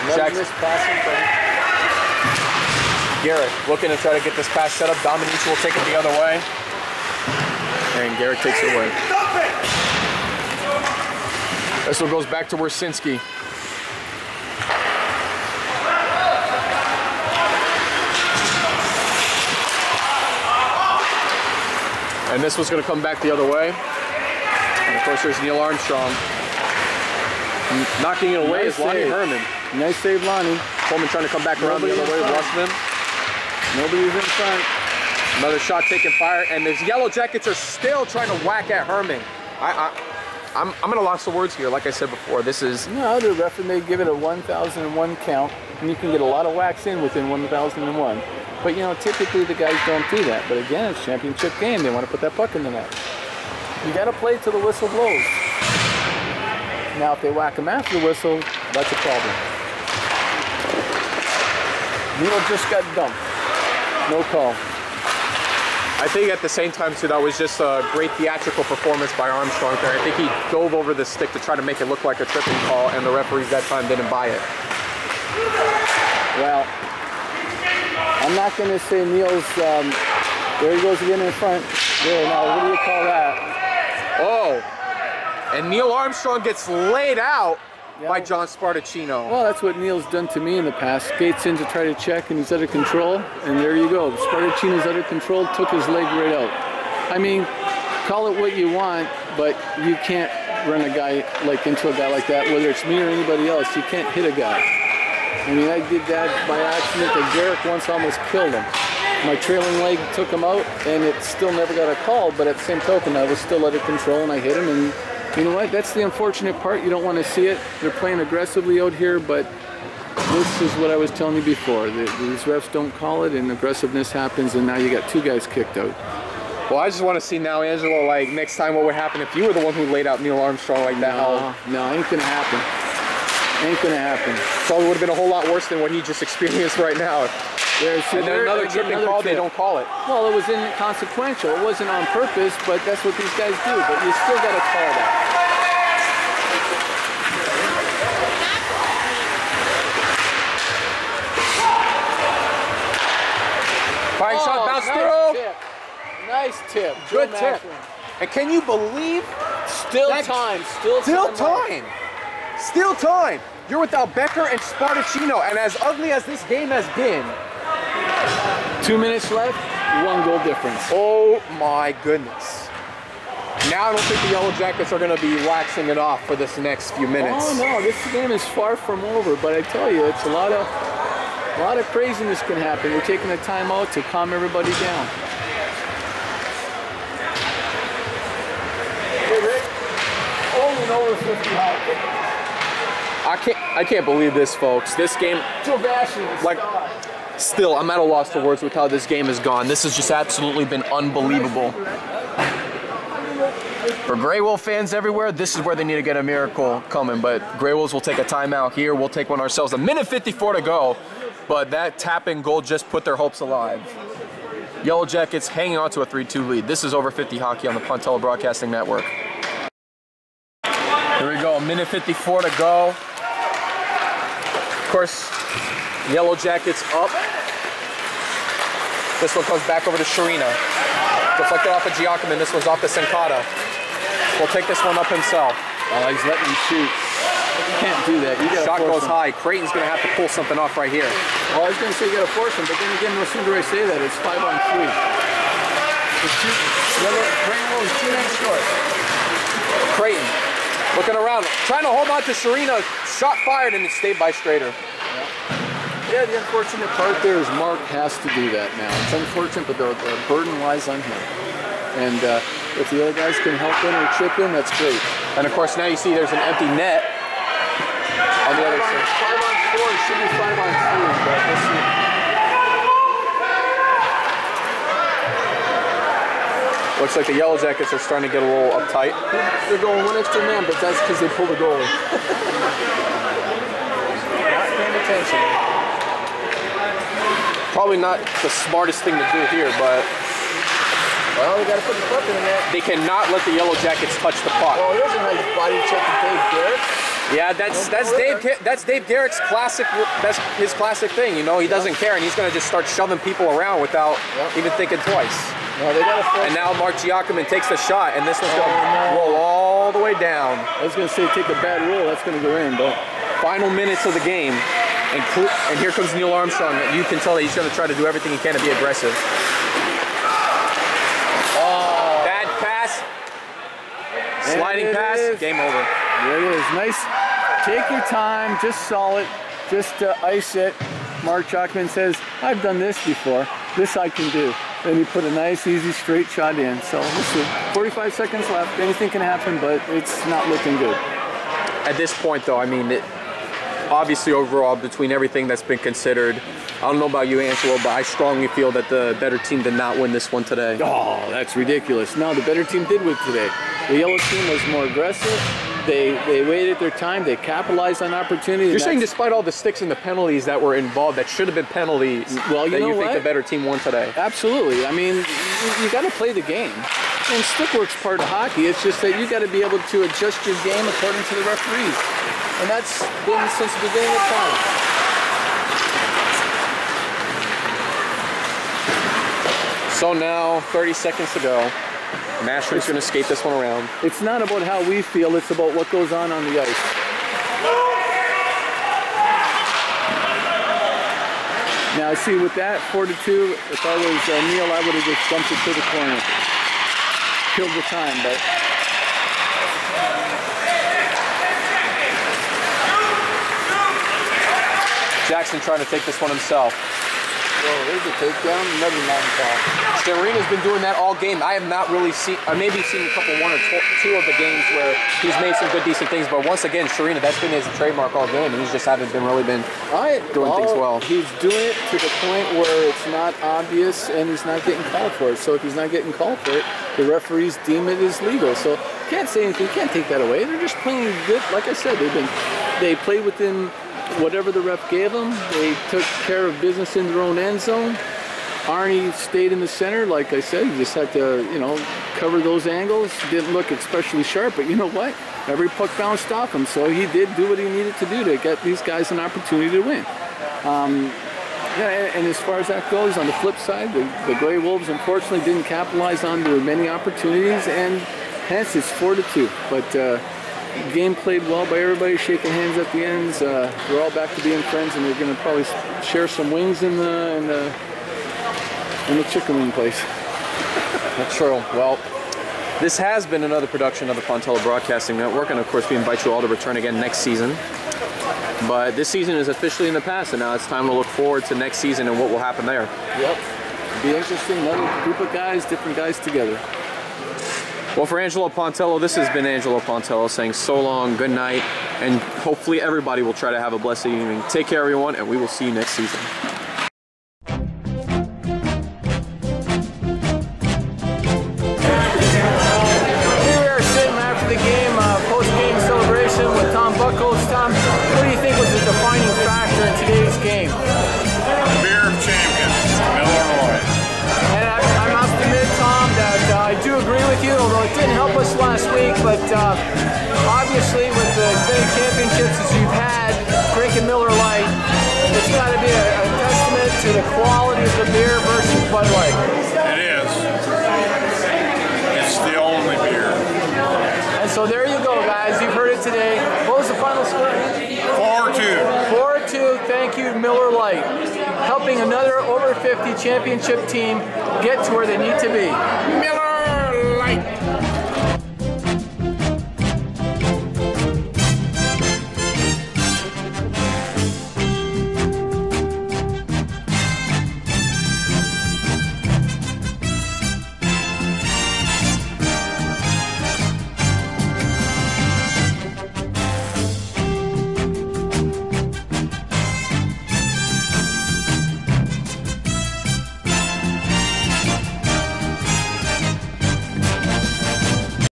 Another missed passing play. Garrett looking to try to get this pass set up. Dominici will take it the other way. And Garrett takes it away. This one goes back to Wersinski. And this one's going to come back the other way. And of course there's Neil Armstrong. Knocking it away is Lonnie Herman. Nice save, Lonnie. Coleman trying to come back around the other way. Russman. Nobody's in front. Another shot taking fire, and the Yellow Jackets are still trying to whack at Herman. I'm gonna lost the words here. Like I said before, this is. No, the ref may give it a 1001 count, and you can get a lot of whacks in within 1001. But you know, typically the guys don't do that. But again, it's a championship game. They want to put that puck in the net. You got to play till the whistle blows. Now, if they whack them after the whistle, that's a problem. Neil just got dumped. No call. I think at the same time, too, that was just a great theatrical performance by Armstrong there. I think he dove over the stick to try to make it look like a tripping call, and the referees that time didn't buy it. Well, I'm not going to say Neil's, there he goes again in front. There, now, what do you call that? Oh, and Neil Armstrong gets laid out by John Spartacino. Well, that's what Neil's done to me in the past. Skates in to try to check, and he's out of control, and there you go. Spartacino's out of control, took his leg right out. I mean, call it what you want, but you can't run a guy into a guy like that, whether it's me or anybody else. You can't hit a guy. I mean, I did that by accident, and Garrett once almost killed him. My trailing leg took him out, and it still never got a call, but at the same token, I was still out of control, and I hit him, and you know what? That's the unfortunate part. You don't want to see it. They're playing aggressively out here, but this is what I was telling you before. These refs don't call it, and aggressiveness happens, and now you got two guys kicked out. Well, I just want to see now, Angelo, like, next time what would happen if you were the one who laid out Neil Armstrong like that. No, ain't going to happen. Ain't going to happen. Probably would have been a whole lot worse than what he just experienced right now. There's another tripping call, they don't call it. Well, it was inconsequential. It wasn't on purpose, but that's what these guys do. But you still got to call that. Fine shot, bounce through. Nice tip. Good tip. And can you believe? Still time. Still time. You're without Becker and Spartacino, and as ugly as this game has been. 2 minutes left, 1 goal difference. Oh my goodness. Now I don't think the Yellow Jackets are going to be waxing it off for this next few minutes. Oh no, this game is far from over, but I tell you, it's a lot of craziness can happen. We're taking a timeout to calm everybody down. Hey Rick, only over 50 hockey. I can't believe this, folks. This game, like, still, I'm at a loss for words with how this game has gone. This has just absolutely been unbelievable. For Grey Wolf fans everywhere, this is where they need to get a miracle coming. But Grey Wolves will take a timeout here. We'll take one ourselves. A minute 54 to go, but that tap-in goal just put their hopes alive. Yellow Jackets hanging on to a 3-2 lead. This is Over 50 Hockey on the Pontella Broadcasting Network. Here we go, a minute 54 to go. Of course, Yellow Jackets up. This one comes back over to Sharina. Deflected off of Giacomo, and this one's off to Sencada. will take this one up himself. Oh, he's letting him shoot. You can't do that. You gotta Shot force goes him. high. Creighton's going to have to pull something off right here. Well, I was going to say you got to force him, but then again, no sooner do I say that, it's 5-on-3. Creighton was 2 inches short. Creighton looking around, trying to hold on to Serena. Shot fired and it stayed by Strader. Yeah, the unfortunate part there is Mark has to do that now. It's unfortunate, but the burden lies on him. And if the other guys can help in or chip in, that's great. And of course, now you see there's an empty net on the other side. 5-on-4, it should be 5-on-3, but we'll see. Looks like the Yellow Jackets are starting to get a little uptight. They're going one extra man, but that's because they pulled the goalie. Not paying attention. Probably not the smartest thing to do here, but well, we got to put the puck in the net. they cannot let the Yellow Jackets touch the puck. Oh, here's a nice body check to Dave Garrett. Yeah, that's Dave Garrett's classic. That's his classic thing. You know, he doesn't care, and he's going to just start shoving people around without even thinking twice. No, they got to. And now Mark Giacomin takes the shot, and this one's going to roll all the way down. I was going to say take a bad roll, that's going to go in, but Final minutes of the game, and here comes Neil Armstrong. You can tell that he's going to try to do everything he can to be aggressive. Oh, bad pass. Sliding pass. Game over. There it is. Nice. Take your time. Just solid. Just ice it. Mark Chalkman says, I've done this before. This I can do. Then he put a nice, easy, straight shot in. So let's see. 45 seconds left. Anything can happen, but it's not looking good. At this point, though, I mean, obviously overall, between everything that's been considered, I don't know about you, Angelo, but I strongly feel that the better team did not win this one today. Oh, that's ridiculous. No, the better team did win today. The yellow team was more aggressive. They waited their time. They capitalized on opportunity. You're saying despite all the sticks and the penalties that were involved, that should have been penalties, well, you know think the better team won today? Absolutely. I mean, you got to play the game. And stick work's part of hockey. It's just that you got to be able to adjust your game according to the referees. And that's been since the beginning of time. So now, 30 seconds to go. Mashroom's going to skate this one around. It's not about how we feel, it's about what goes on the ice. Now, see, with that 4-2, if I was Neil, I would have just dumped it to the corner. Killed the time, but... Jackson trying to take this one himself. Whoa, there's a takedown, another non-call. Serena's been doing that all game. I have not really seen, I maybe seen a couple, one or two of the games where he's made some good, decent things. But once again, Serena, that's been his trademark all game, and he's just haven't been really been doing things well. He's doing it to the point where it's not obvious, and he's not getting called for it. So if he's not getting called for it, the referees deem it as legal. So can't say anything, can't take that away. They're just playing good. Like I said, they played within whatever the ref gave them. They took care of business in their own end zone. Arnie stayed in the center. Like I said, he just had to, you know, cover those angles. Didn't look especially sharp, but you know what? Every puck bounced off him, so he did do what he needed to do to get these guys an opportunity to win. Yeah, and as far as that goes, on the flip side, the Grey Wolves unfortunately didn't capitalize on their many opportunities, and hence it's 4-2. But game played well by everybody, shaking hands at the ends. We're all back to being friends, and we're going to probably share some wings in the chicken wing place. That's true. Well, this has been another production of the Fontella Broadcasting Network, and of course we invite you all to return again next season. But this season is officially in the past, and now it's time to look forward to next season and what will happen there. Yep. It'll be interesting. Another group of guys, different guys together. Well, for Angelo Pontello, this has been Angelo Pontello saying so long, good night, and hopefully everybody will try to have a blessed evening. Take care, everyone, and we will see you next season. Here we are sitting after the game, post-game celebration with Tom Buckholz. Tom, what do you think was the defining factor in today's game? The beer of champions, Illinois. And I must admit, Tom, that I do agree with you, although it didn't help us last week, but obviously with as many championships as you've had, drinking Miller Lite, it's got to be a testament to the quality of the beer versus Bud Light. It is. It's the only beer. like helping another over 50 championship team get to where they need to be? Miller